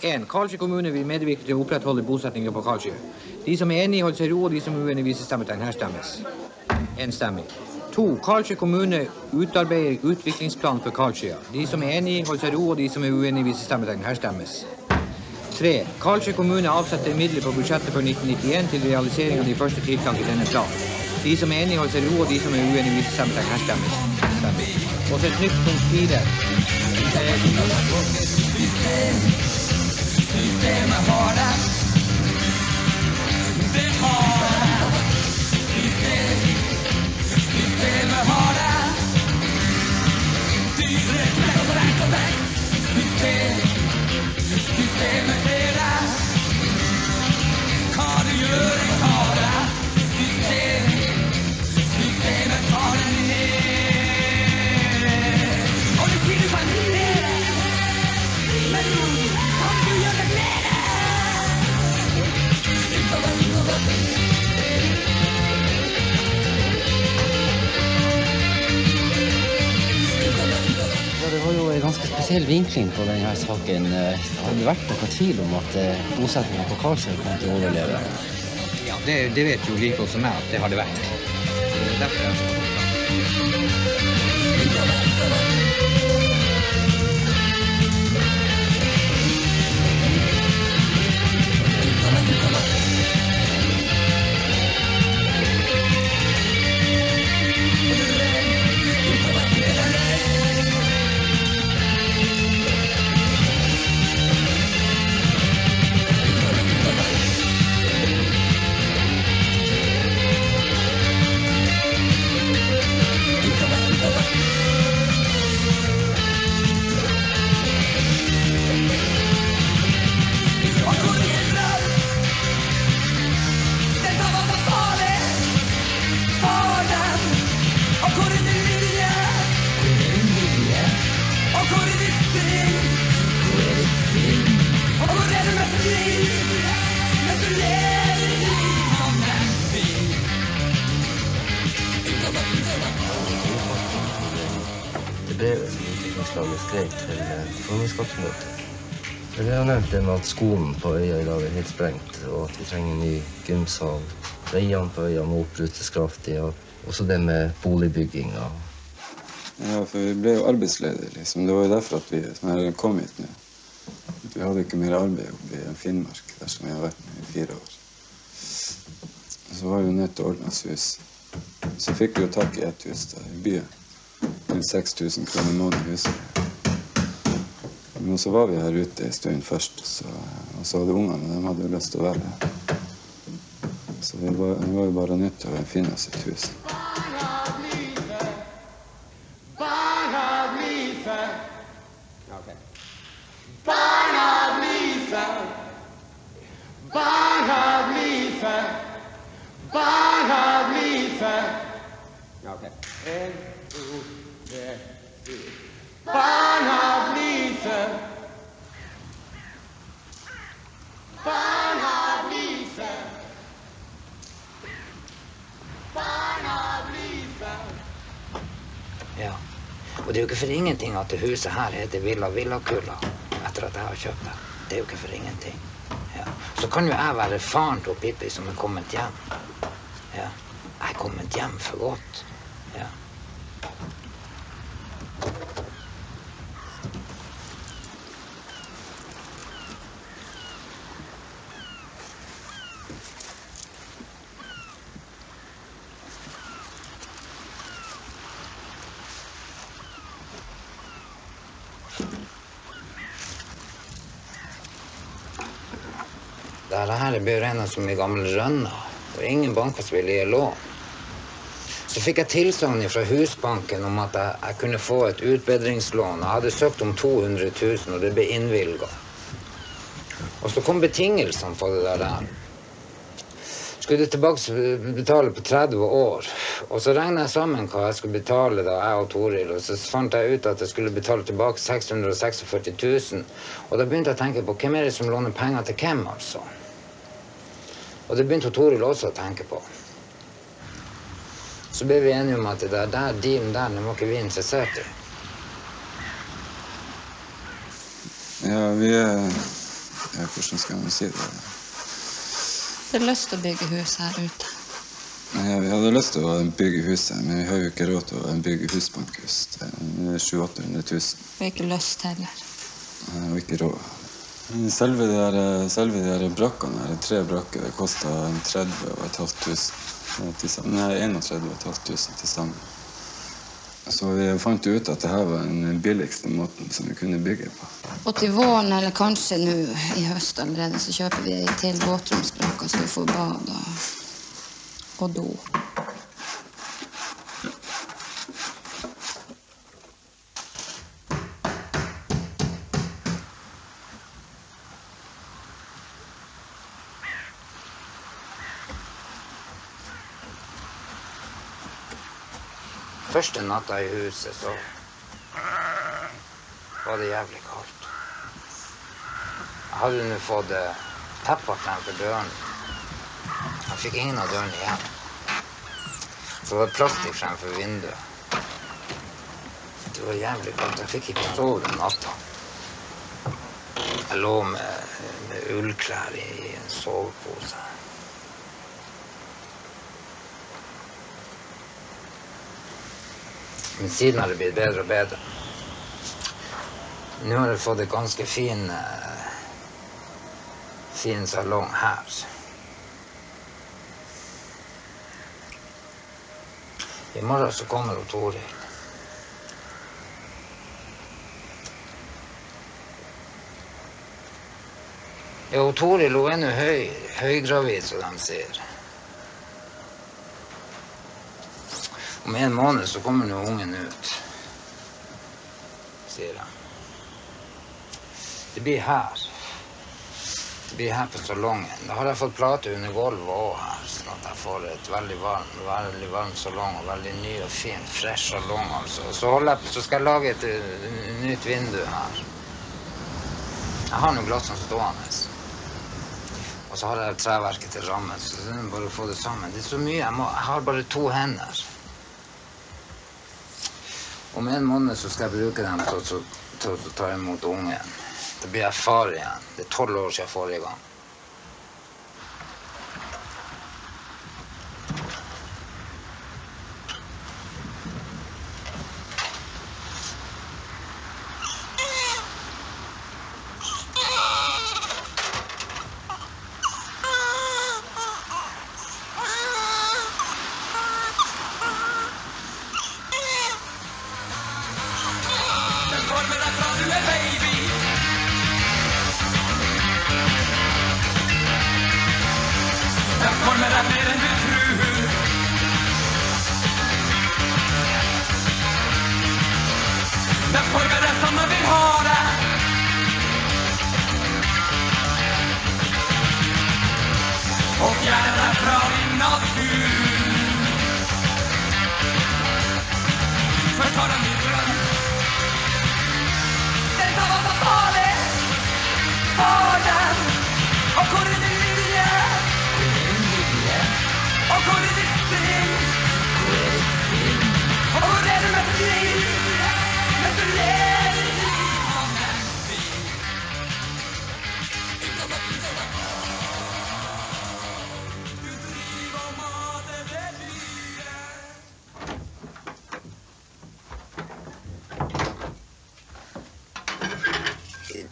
1. Karlsøy kommune vil medvirke til å opprettholde bosetningen på Karlsøy. De som er enige holder seg ro, og de som er uenige viser stemmetegn. Her stemmes. Enstemmig. 2. Karlsøy kommune utarbeider utviklingsplan for Karlsøya. De som er enige holder seg ro, og de som er uenige viser stemmetegn. Her stemmes. 3. Karlsøy kommune avsetter midler på budsjettet for 1991 til realisering av de første tiltak i denne planen. De som er enige holder seg ro, og de som er uenige viser stemmetegn. Her stemmes. Og så et nytt punkt 4. Systemet har det. Det har det. Systemet har det. Dyre slett og rett og slett. Systemet ser det. Hva du gjør, jeg tar det. Systemet tar det ned. Og du sier du kan gjøre det. Men nå kan du gjøre det med det. Det var jo en ganske spesiell vinkling på denne saken. Har det vært noe tvil om at bosettingen på Karlsøy kommer til å overleve? Ja, det vet jo like godt som meg at det har det vært. Derfor er det så. Skrev til formannskapsmøtet. Det er nevnt det med at skolen på øya i dag er helt sprengt, og at vi trenger en ny gymsal. Veiene på øya må opprustes kraftig, og også det med boligbygging. Ja, for vi ble jo arbeidsledige, liksom. Det var jo derfor at vi kom hit nå. Vi hadde ikke mer arbeid oppe i Finnmark, der som vi har vært med i 4 år. Så var vi nødt til å ordne oss hus. Så fikk vi jo tak i et hus der i byen. 6 000 kroner i måneden i huset. Men så var vi her ute en stund først, og så hadde ungene, men de hadde jo lyst til å være her. Så vi var jo bare nødt til å finne oss et hus. Ja, og det er jo ikke for ingenting at det huset her heter Villa Villakulla etter at jeg har kjøpt det. Det er jo ikke for ingenting. Ja. så kan jo jeg være faren til Pippi som er kommet hjem. Ja. Jeg er kommet hjem for godt. Ja. Dette blir regnet som i gamle rønner, og ingen banker som ville gi lån. Så fikk jeg tilsagn fra Husbanken om at jeg kunne få et utbedringslån. Jeg hadde søkt om 200 000, og det ble innvilget. Og så kom betingelsene på det der. Skulle det tilbake betale på 30 år. Og så regnet jeg sammen hva jeg skulle betale da, jeg og Toril, og så fant jeg ut at jeg skulle betale tilbake 646 000. Og da begynte jeg å tenke på hvem er det som låner penger til hvem, altså. Og det begynte Toril også å tenke på. Så ble vi enige om at det der dealen der, det var ikke vi interessert i. Ja, vi hvordan skal man si det? Det er lyst til å bygge hus her ute. Ja, vi hadde lyst til å bygge huset, men vi har jo ikke råd til å bygge husbankhus. Det er 700 000-800 000. Vi har ikke lyst heller. Og ikke råd. Selve de der brakkene her, 3 brakker, det kostet 30 500 til sammen. Nei, 31 500 til sammen. Så vi fant ut at dette var den billigste måten som vi kunne bygge på. Og til våren, eller kanskje nå i høst allerede, så kjøper vi til båtromsbrakker, så vi får bad og do. Første natta i huset, så var det jævlig kaldt. Jeg hadde nå fått tepper fremfor døren. Jeg fikk ingen av dørene igjen. Så var det plastikk fremfor vinduet. Det var jævlig kaldt. Jeg fikk ikke sove den natta. Jeg lå med ullklær i en sovepose. Men siden har det blitt bedre og bedre. Nå har jeg fått en ganske fin salong her. I morgen så kommer Toril. Ja, Toril er nå høygravid, som de sier. Om en måned så kommer nå ungen ut, sier han. Det blir her. Det blir her på salongen. Da har jeg fått plate under gulvet også her, sånn at jeg får et veldig varm salong, og veldig ny og fin, fresh salong, altså. Så skal jeg lage et nytt vindu her. Jeg har noen glassene stående. Og så har jeg treverket til rammen, så det er bare å få det sammen. Det er så mye, jeg har bare 2 hender. Om en måned så skal jeg bruke dem til å ta imot ungen. Da blir jeg far igjen. Det er 12 år siden forrige gang.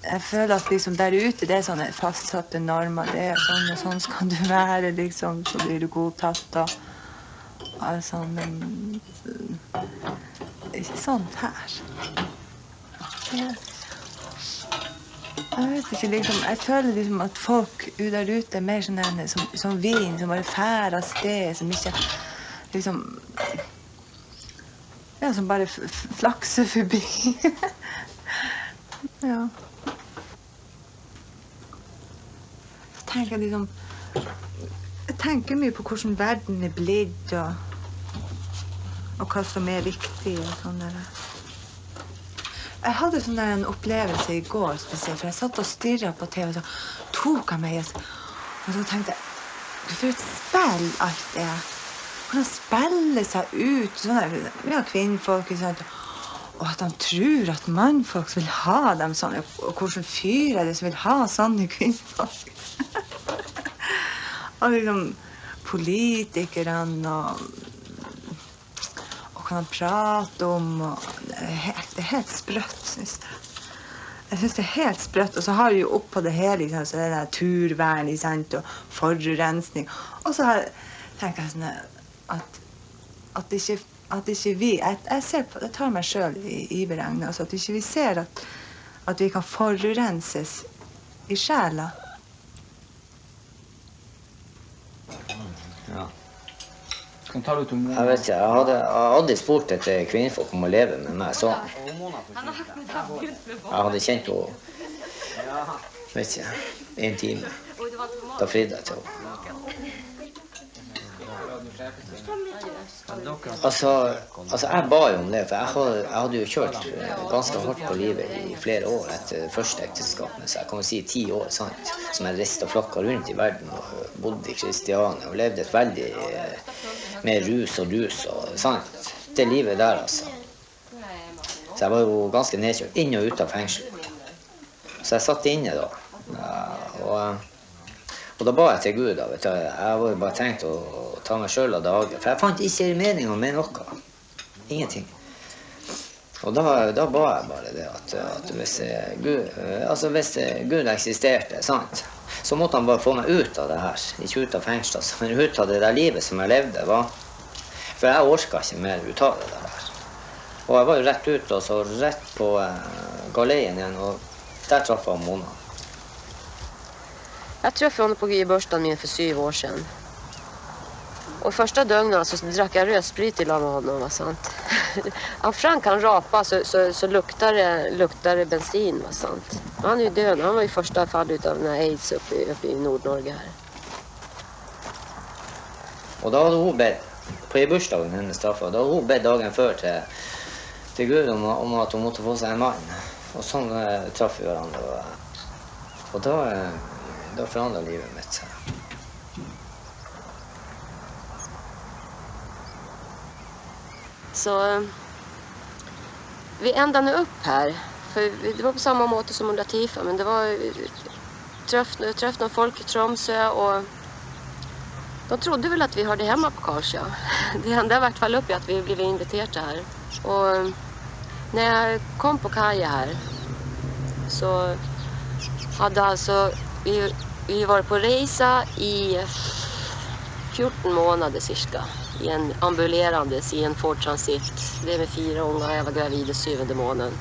Jeg føler at liksom der ute, det sånne fastsatte normer. Det sånn og sånn skal du være, liksom, så blir du godtatt. Og sånn, men ikke sånt her. Jeg vet ikke, liksom, jeg føler liksom at folk der ute mer sånn som vin, som bare fær av sted, som ikke, liksom, ja, som bare flakser forbi. Ja. Så tenker jeg liksom, jeg tenker mye på hvordan verden blitt, og hva som viktig og sånn der. Jeg hadde sånn der en opplevelse i går spesielt, for jeg satt og stirret på TV, og så tok jeg meg, og så tenkte jeg, for et spill alt det er. Hvordan spiller seg ut, sånn der, ja, kvinnfolk, og at de tror at mannfolk vil ha dem sånn, og hvordan fyr er det som vil ha sånne kvinnfolk. Og liksom politikerne, og hva de prater om, og det er helt sprøtt, synes jeg. Jeg synes det er helt sprøtt, og så har vi jo oppå det hele, så det der turvern, og forurensning. Og så tenker jeg sånn at ikke vi, jeg tar meg selv i beregnet, altså at ikke vi ser at vi kan forurenses i sjela. Ja. Jeg vet ikke, jeg hadde aldri spurt etter kvinnfolk om å leve med meg sånn. Jeg hadde kjent henne, vet ikke, 1 time. Da fridde jeg til henne. Altså, jeg ba jo om det, for jeg hadde jo kjørt ganske hardt på livet i flere år etter første ekteskapet, så jeg kan jo si 10 år, sant, som jeg reiste og flakket rundt i verden og bodde i Kristiania og levde et veldig med rus og sant, det livet der, altså. Så jeg var jo ganske nedkjørt, inn og ut av fengsel. Så jeg satt inne da, og da ba jeg til Gud, da, vet du. Jeg var jo bare tenkt å ta meg selv av dagen, for jeg fant ikke meningen med noe. Ingenting. Og da ba jeg bare det, at hvis Gud eksisterte, sant, så måtte han bare få meg ut av det her. Ikke ut av fengsel, men ut av det der livet som jeg levde, for jeg orket ikke mer ut av det der. Og jeg var jo rett ut, og så rett på galeien igjen, og der traff jeg Mona. Jag träffade honom på Gybörstan min för 7 år sedan. Och första dögnen så drack jag rödsprit i lag med honom, va sant. Om Frank kan rapa så luktar det bensin, va sant. Han är ju död, han var ju första fall utav den här AIDS uppe i Nordnorge här. Och då hade hon bett, på Gybörsdagen hennes straffade, då hade hon bett dagen för till Gud om att hon måste få sig en man. Och sån träffade vi varandra. Och då förändrade livet mitt. Så vi ändade upp här. För det var på samma måte som under Tifa, men det var träff någon folk i Tromsö och de trodde väl att vi hörde hemma på Karlsjö. Det enda i vart fall upp är att vi blev inviterade här. Och när jag kom på kajen här så hade alltså vi var på resa i 14 månader cirka i en ambulerandes i en Ford Transit. Det är med 4 ungar, jag var gravid i 7:e månaden.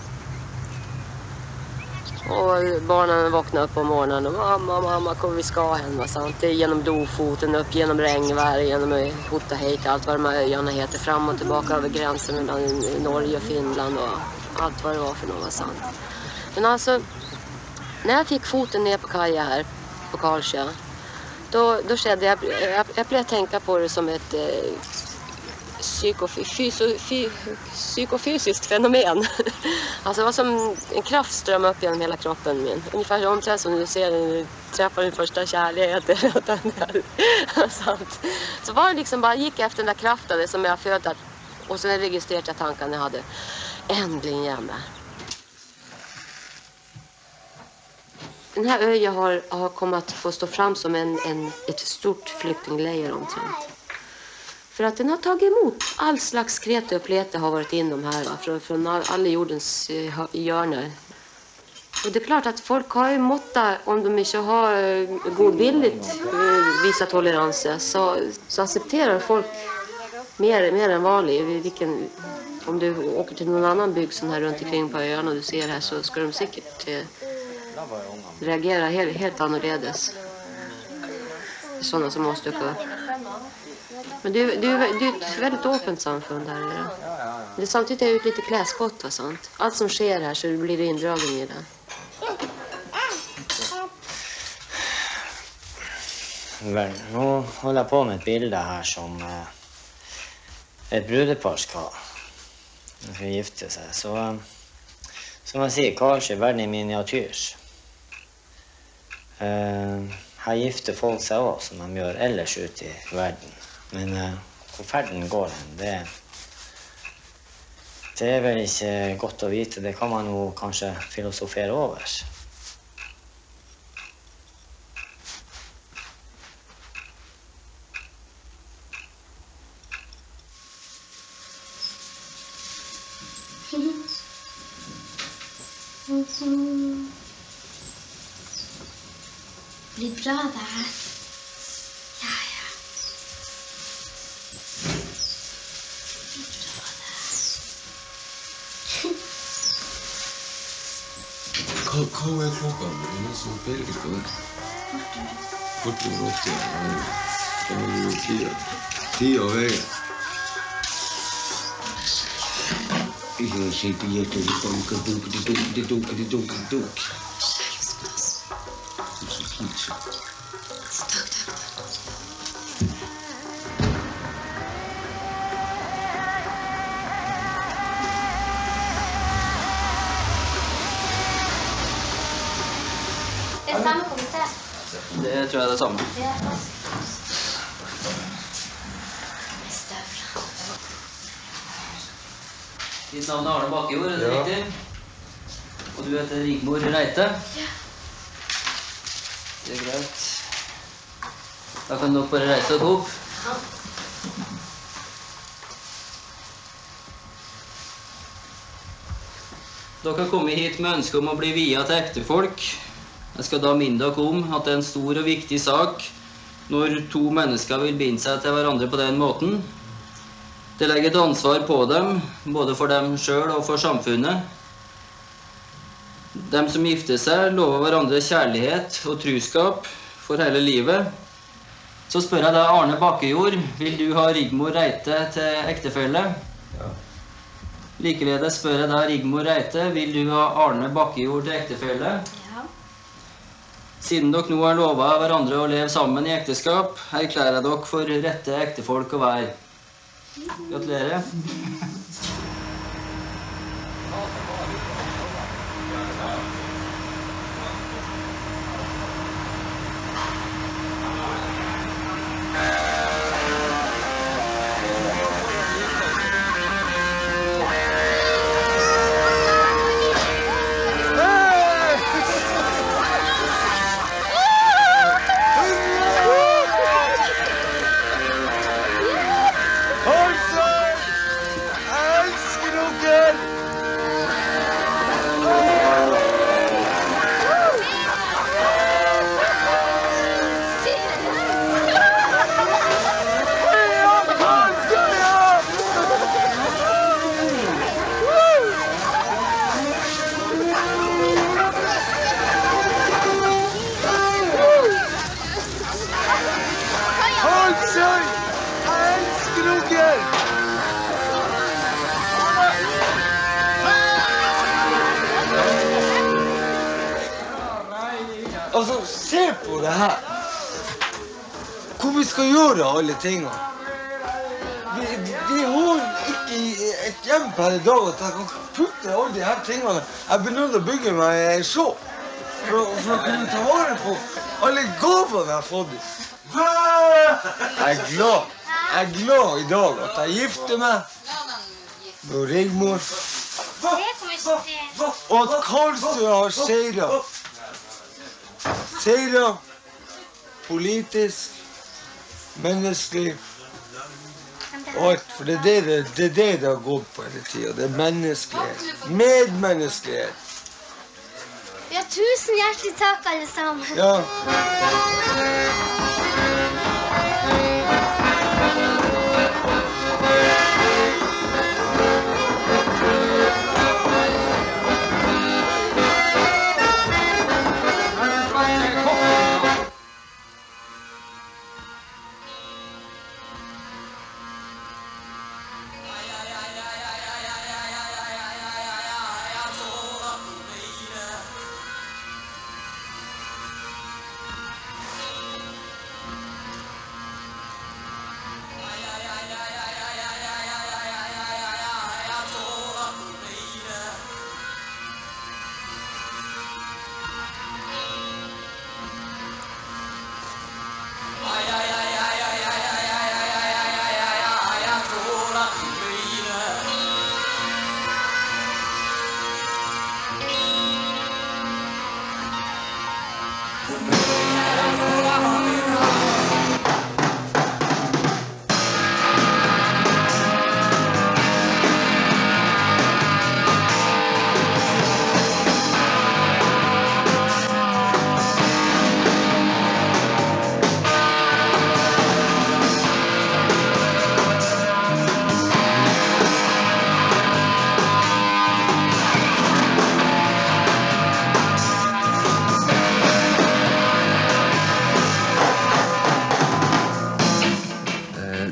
Och barnen vaknade upp på morgonen och mamma, kommer vi ska hem, va sant? Det är genom Dofoten, upp genom regnvär, genom Hotaheita, allt vad de här öarna heter, fram och tillbaka över gränsen mellan Norge och Finland och allt vad det var för något, va sant? Men alltså, när jag fick foten ner på kajen här på Karlsjö, då skedde jag började tänka på det som ett psykofysiskt fenomen. Alltså det var som en kraft ström upp genom hela kroppen min. Ungefär omtrent som du ser när du träffar din första kärlek. Så var det liksom bara gick efter den där kraften, det som jag födde. Och sen registrerade jag tankarna jag hade. Äntligen igen där. Den här ön har kommit att få stå fram som ett stort flyktingläger omtrent. För att den har tagit emot all slags krete och plete har varit inom här, va? Från alla jordens hjörnor. Och det är klart att folk har ju måttat, om de inte har godvilligt visat tolerans, så accepterar folk mer än vanligt. Om du åker till någon annan bygg sån här runt omkring på öarna och du ser här, så ska de säkert reagera helt annorledes. Sådana som måste upp. Men det är ett väldigt öppet samfund här. Det samtidigt är det lite kläskott och sånt. Allt som sker här så blir det indragen i det. Vel, nå holder jeg på med et bilde her som et brudepar skal gifte seg. Så som jeg sier, Karlsøy, verden i miniatyr. Her gifter folk seg også, som de gjør ellers ute i verden. Men hvor ferden går hen, det er vel ikke godt å vite. Det kan man jo kanskje filosofere over. Blir bra det her. Ja. Hva er klokka? Det er noen som peiler på det. Bortover 80. Det var jo 10 av veien. Jeg sitter hjertet i dunk. Det samme komité. Det tror jeg det samme. Ditt navn er Arne Bakkejord, er det riktig? Og du heter Rigmor Reite? Ja. Det er greit. Da kan dere bare reise dere opp. Dere har kommet hit med ønske om å bli viet til ektefolk. Jeg skal da minne dere om at det er en stor og viktig sak når to mennesker vil binde seg til hverandre på den måten. Det legger et ansvar på dem, både for dem selv og for samfunnet. De som gifter seg lover hverandre kjærlighet og truskap for hele livet. Så spør jeg deg, Arne Bakkejord, vil du ha Rigmor Reite til ektefelle? Ja. Likeledes spør jeg deg, Rigmor Reite, vil du ha Arne Bakkejord til ektefelle? Ja. Siden dere nå har lovet hverandre å leve sammen i ekteskap, erklærer jeg dere for rette ektefolk å være. Gratulerer. Altså, se på det her. Hvor vi skal gjøre alle tingene. Vi har ikke et hjem per i dag at jeg kan putte alle de her tingene. Jeg begynner å bygge meg så. For å kunne ta vare på alle gavene jeg har fått. Jeg er glad i dag at jeg gifter meg med Rigmor. Og at Karlsøy har seiret. Seiret politisk, menneskelig og alt. For det er det har gått på hele tiden. Det er menneskelighet. Medmenneskelighet. Ja, tusen hjertelig takk, alle sammen. Ja.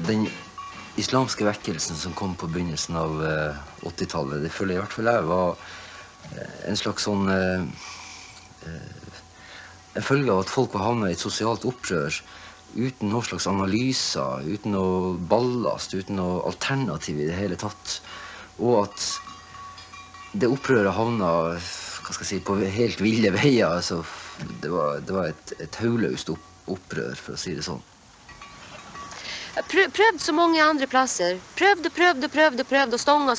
Den islamske vekkelsen som kom på begynnelsen av 80-tallet, det føler jeg i hvert fall jeg var en slags sånn en følge av at folk var havnet i et sosialt opprør uten noen slags analyser, uten noe ballast, uten noe alternativ i det hele tatt. Og at det opprøret havnet, hva skal jeg si, på helt ville veier. Altså, det var et hauløst opprør, for å si det sånn. Jeg prøvde så mange andre plasser. Prøvde, stånga.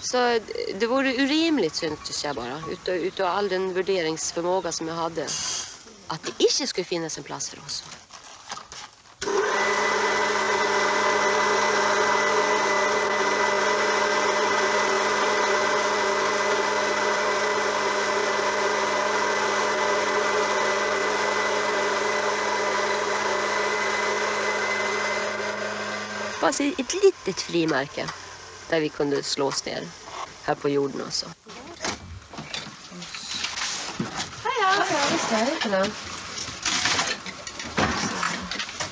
Så det var urimelig, syntes jeg bare, ut av all den vurderingsformåga som jeg hadde, at det ikke skulle finnes en plass for oss. Bare et litet frimerke der vi kunne slå oss ned her på jorden også. Hei, visst jeg ikke det.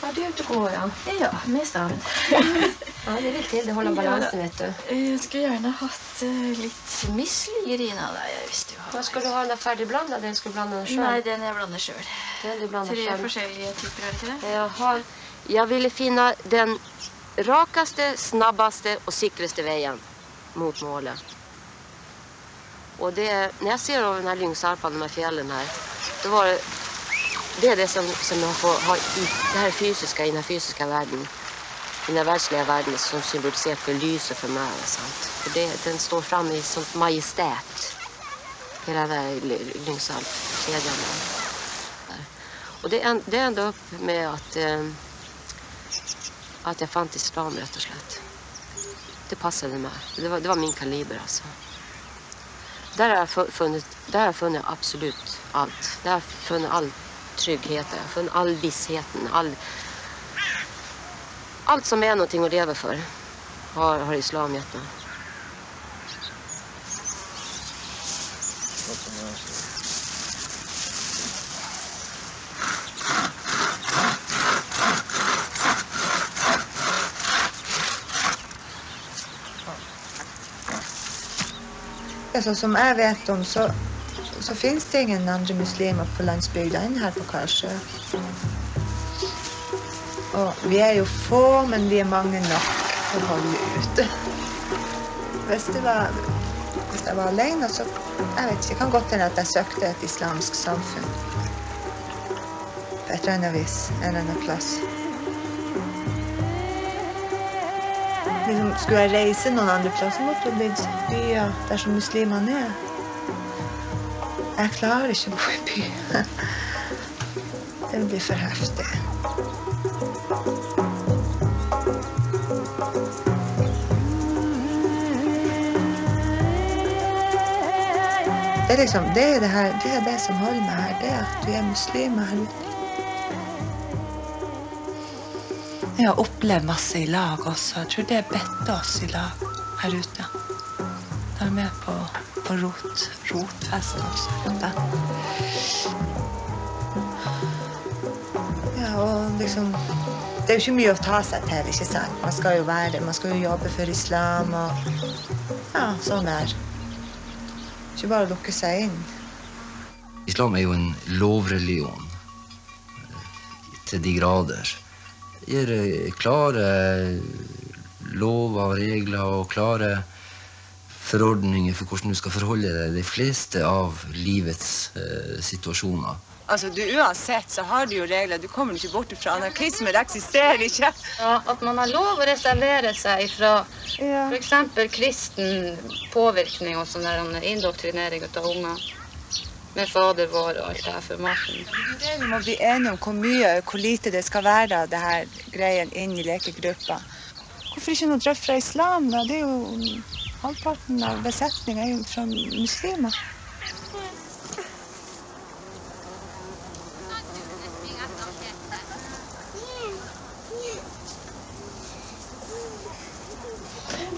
Har du gjort å gå, ja? Ja, mest av det. Ja, det er viktig, det holder balansen, vet du. Jeg skulle gjerne hatt litt misliggerin av deg, jeg visste jo. Hva skal du ha den ferdig blandet, eller skal du blande den selv? Nei, den jeg blander selv. Den du blander selv. 3 forskjellige typer, er det ikke det? Jeg ville finne den rakaste, snabbaste og sikreste veien mot målet. Og det, når jeg ser over denne Lyngsalpan, de her fjellene her, det er det som jeg får ha i det her fysiske, i den fysiske verden, i den verdslige verden, som symboliserer for lyset for meg, sant? For den står frem i sånt majestät, hele den Lyngsalp-kjedjen der. Og det enda opp med at jeg fant islam, rett og slett. Det passet meg. Det var min kaliber, altså. Der har jeg funnet absolutt alt. Der har jeg funnet all trygghet, jeg har funnet all vissheten, alt som er noe å leve for, har islam gitt meg. Sånn som jeg vet om, så finnes det ingen andre muslimer på landsbygda enn her på Karlsjø. Og vi er jo få, men vi er mange nok å holde ute. Hvis jeg var alene, så jeg vet ikke, kan godt hende at jeg søkte et islamsk samfunn. På et eller annet vis, en eller annen plass. Skulle jeg reise noen andre plasser, måtte det bli byer der som muslimene er. Jeg klarer ikke å bo i by. Det blir for heftig. Det er liksom, det er det som holder meg her, det er at vi er muslimer her ute. Jeg har opplevd masse i lag også. Jeg tror det er bedt oss i lag her ute. De er med på rotfest også. Ja, og liksom, det er jo ikke mye å ta seg til, ikke sant? Man skal jo jobbe for islam og ja, sånn der. Ikke bare lukke seg inn. Islam er jo en lovreligion til de grader. Det gir klare lover, regler og klare forordninger for hvordan du skal forholde deg de fleste av livets situasjoner. Altså, uansett så har du jo regler. Du kommer ikke bort fra anarkisme, det eksisterer ikke. Ja, at man har lov å reservere seg fra for eksempel kristen påvirkning og sånn der indoktrinering av unger. Med fader vår og alt det her for maten. Det vi må bli enige om hvor lite det skal være av det her greien inn i lekegruppa. Hvorfor ikke noe drøft fra islam da? Det er jo halvparten av besetningen er jo fra muslimer.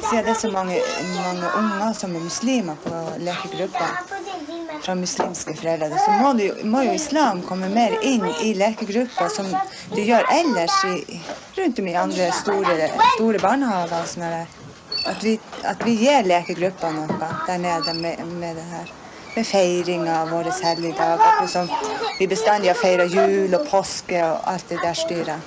Siden det er så mange unger som er muslimer på lekegruppa, fra muslimske foreldre, så må jo islam komme mer inn i lekegrupper som det gjør ellers rundt om i andre store barnehaver. Og sånn der. At vi gir lekegrupper noe der nede med det her. Med feiring av våre helligdager. Akkurat som vi bestandig har feiret jul og påske og alt det der styret.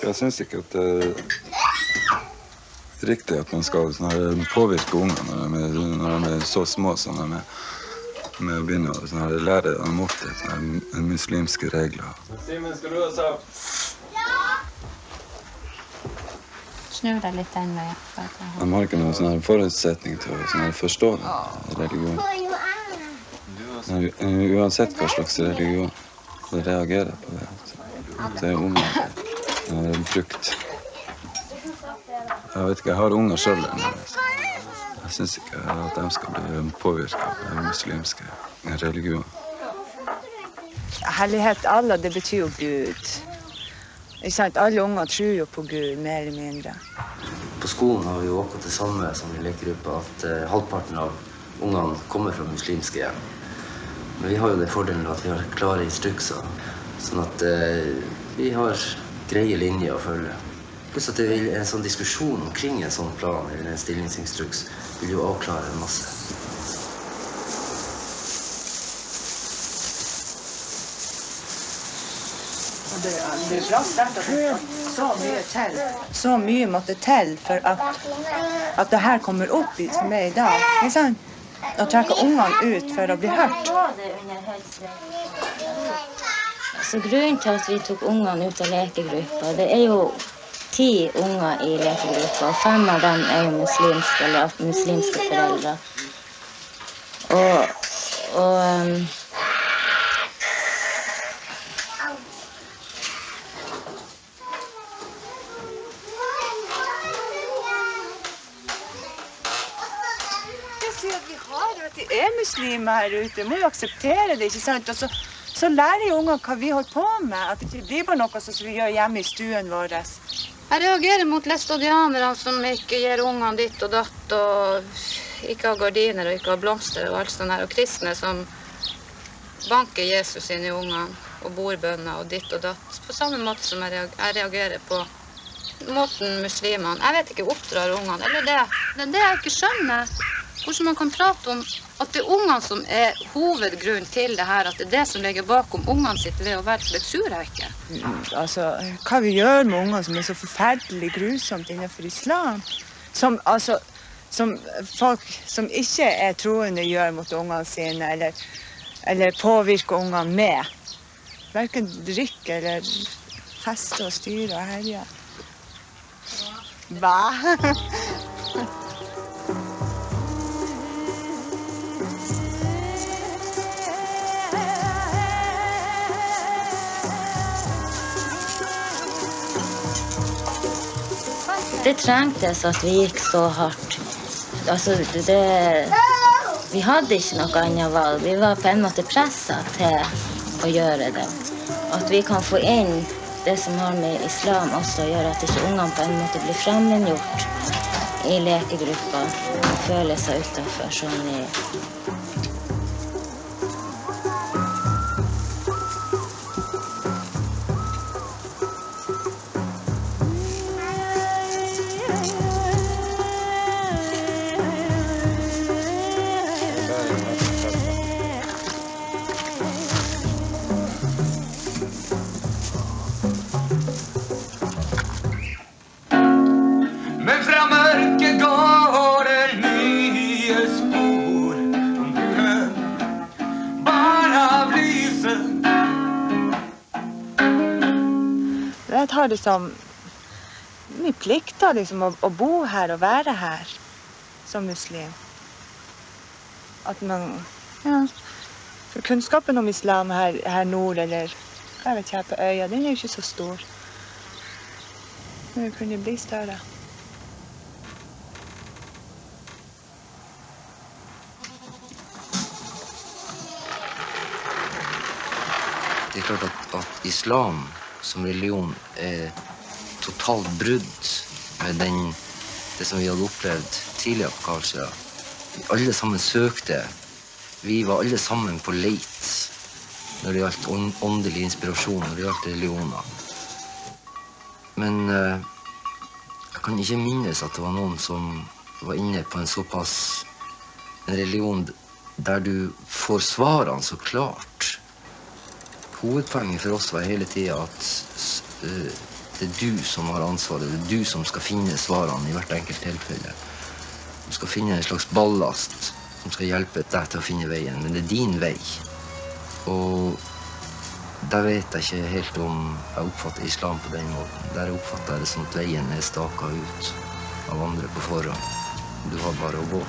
Jeg synes ikke at det er riktig at man skal påvirke unger når de er så små som de er, med å begynne å lære dem opp til muslimske regler. Simen, skal du ha sav? Snur deg litt den veien. De har ikke noen forutsetning til å forstå religion. Uansett hva slags religion, så reagerer på det. Det er unger. Det er en frukt. Jeg vet ikke, jeg har unger selv. Jeg synes ikke at de skal bli påvirket av den muslimske religionen. Hellighet Allah, det betyr jo Gud. Ikke sant? Alle unger tror jo på Gud, mer eller mindre. På skolen har vi jo akkurat det samme som i lekegruppa, at halvparten av ungene kommer fra muslimske hjem. Men vi har jo det fordelen at vi har klare instrukser, sånn at vi har greie linjer å følge. Pluss at en sånn diskusjon omkring en sånn plan eller en stillingsinstruks vil jo avklare en masse. Det er bra sterkt at det så mye til. Så mye måtte til for at det her kommer opp som er i dag. Ikke sant? Å trekke ungene ut for å bli hørt. Så grunnen til at vi tok ungene ut av lekegruppa, det er jo 10 unger i lekegruppa, og 5 av dem er jo muslimske eller muslimske foreldre. De er muslimer her ute, må jo akseptere det, ikke sant? Og så lærer jo unger hva vi holder på med, at det ikke blir bare noe som vi gjør hjemme i stuen vår. Jeg reagerer mot læstadianere som ikke gir ungene ditt og datt, og ikke har gardiner og ikke har blomster og alt sånt her, og kristne som banker Jesus inn i ungene, og bordbønner og ditt og datt, på samme måte som jeg reagerer på måten muslimene. Jeg vet ikke, oppdrar ungene, eller det. Det er det jeg ikke skjønner. Hvordan man kan prate om at det er ungene som er hovedgrunn til det her, at det er det som ligger bakom ungene sitt ved å være, det tror jeg ikke. Altså, hva vi gjør med unger som er så forferdelig grusomt innenfor islam, som folk som ikke er troende gjør mot ungene sine, eller påvirker ungene med. Hverken drikke eller feste og styre og herje. Hva? Det trengtes at vi gikk så hardt. Altså, vi hadde ikke noe annet valg. Vi var på en måte presset til å gjøre det. At vi kan få inn det som har med islam også å gjøre, at ikke ungene på en måte blir fremmedgjort i lekegruppa og føler seg utenfor sånn i... Men fra mørket går det nye spor. Barn av lyset. Jeg tar det som min plikt da, liksom, å bo her og være her som muslim. At man, ja, for kunnskapen om islam her nord, eller jeg vet ikke, her på øya, den er jo ikke så stor. Men det kunne bli større. Det er klart at islam som religion er totalt brudd med det som vi hadde opplevd tidligere på Karlsøya. Alle sammen søkte. Vi var alle sammen på leit når det gjaldt åndelig inspirasjon, når det gjaldt religioner. Men jeg kan ikke minnes at det var noen som var inne på en religion der du får svarene så klart. Hovedpoenget for oss var hele tiden at det er du som har ansvaret, det er du som skal finne svarene i hvert enkelt tilfelle. Du skal finne en slags ballast som skal hjelpe deg til å finne veien, men det er din vei. Og der vet jeg ikke helt om jeg oppfatter islam på den måten. Der oppfatter jeg det som at veien er staket ut av andre på forhånd. Du har bare å gå.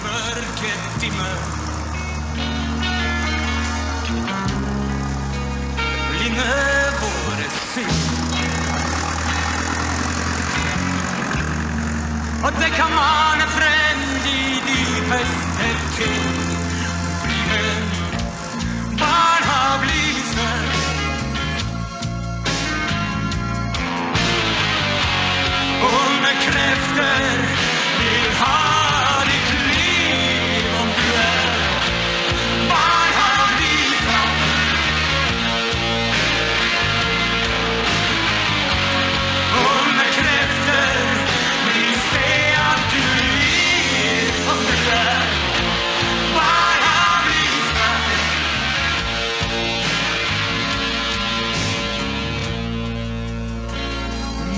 Mørket dimmer. Blinde våre syn. Og det kan mane frem de dypeste ting. Barn av lyset. Onde krefter vil ha ditt liv om du er barn av lyset. Onde krefter vil se at du liv om du er barn av lyset.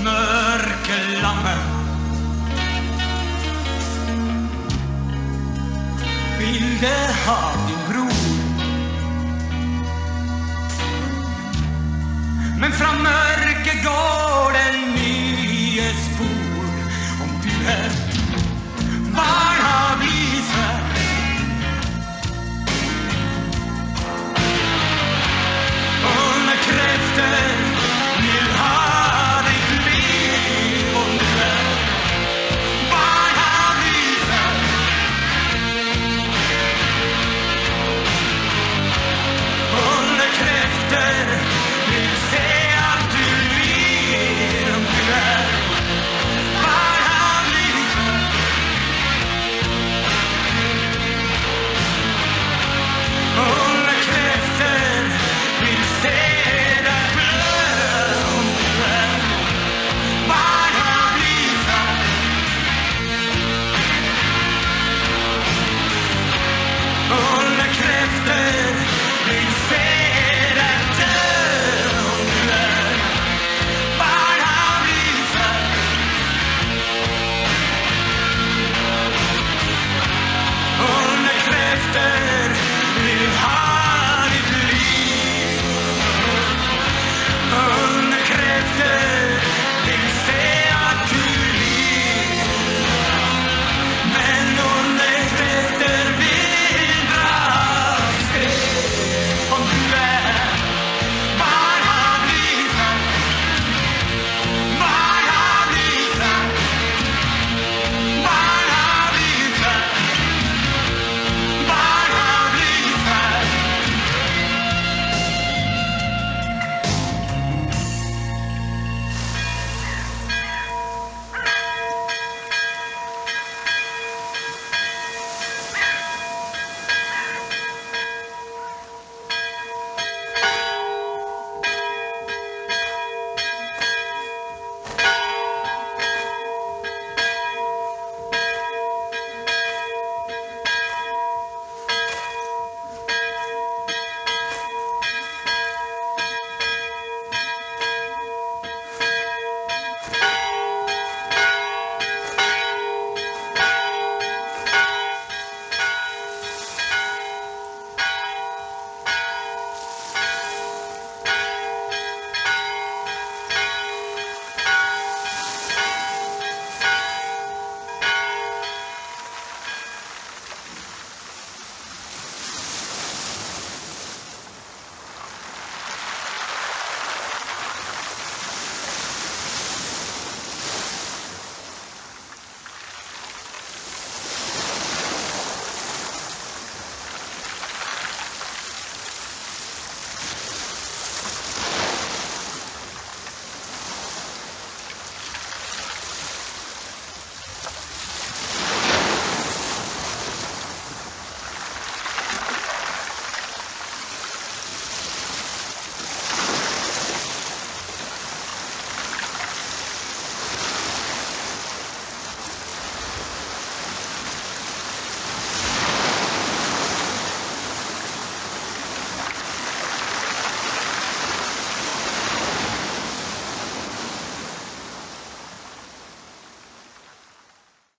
Mørkelammet bilde av din bror. Men fra mørket går den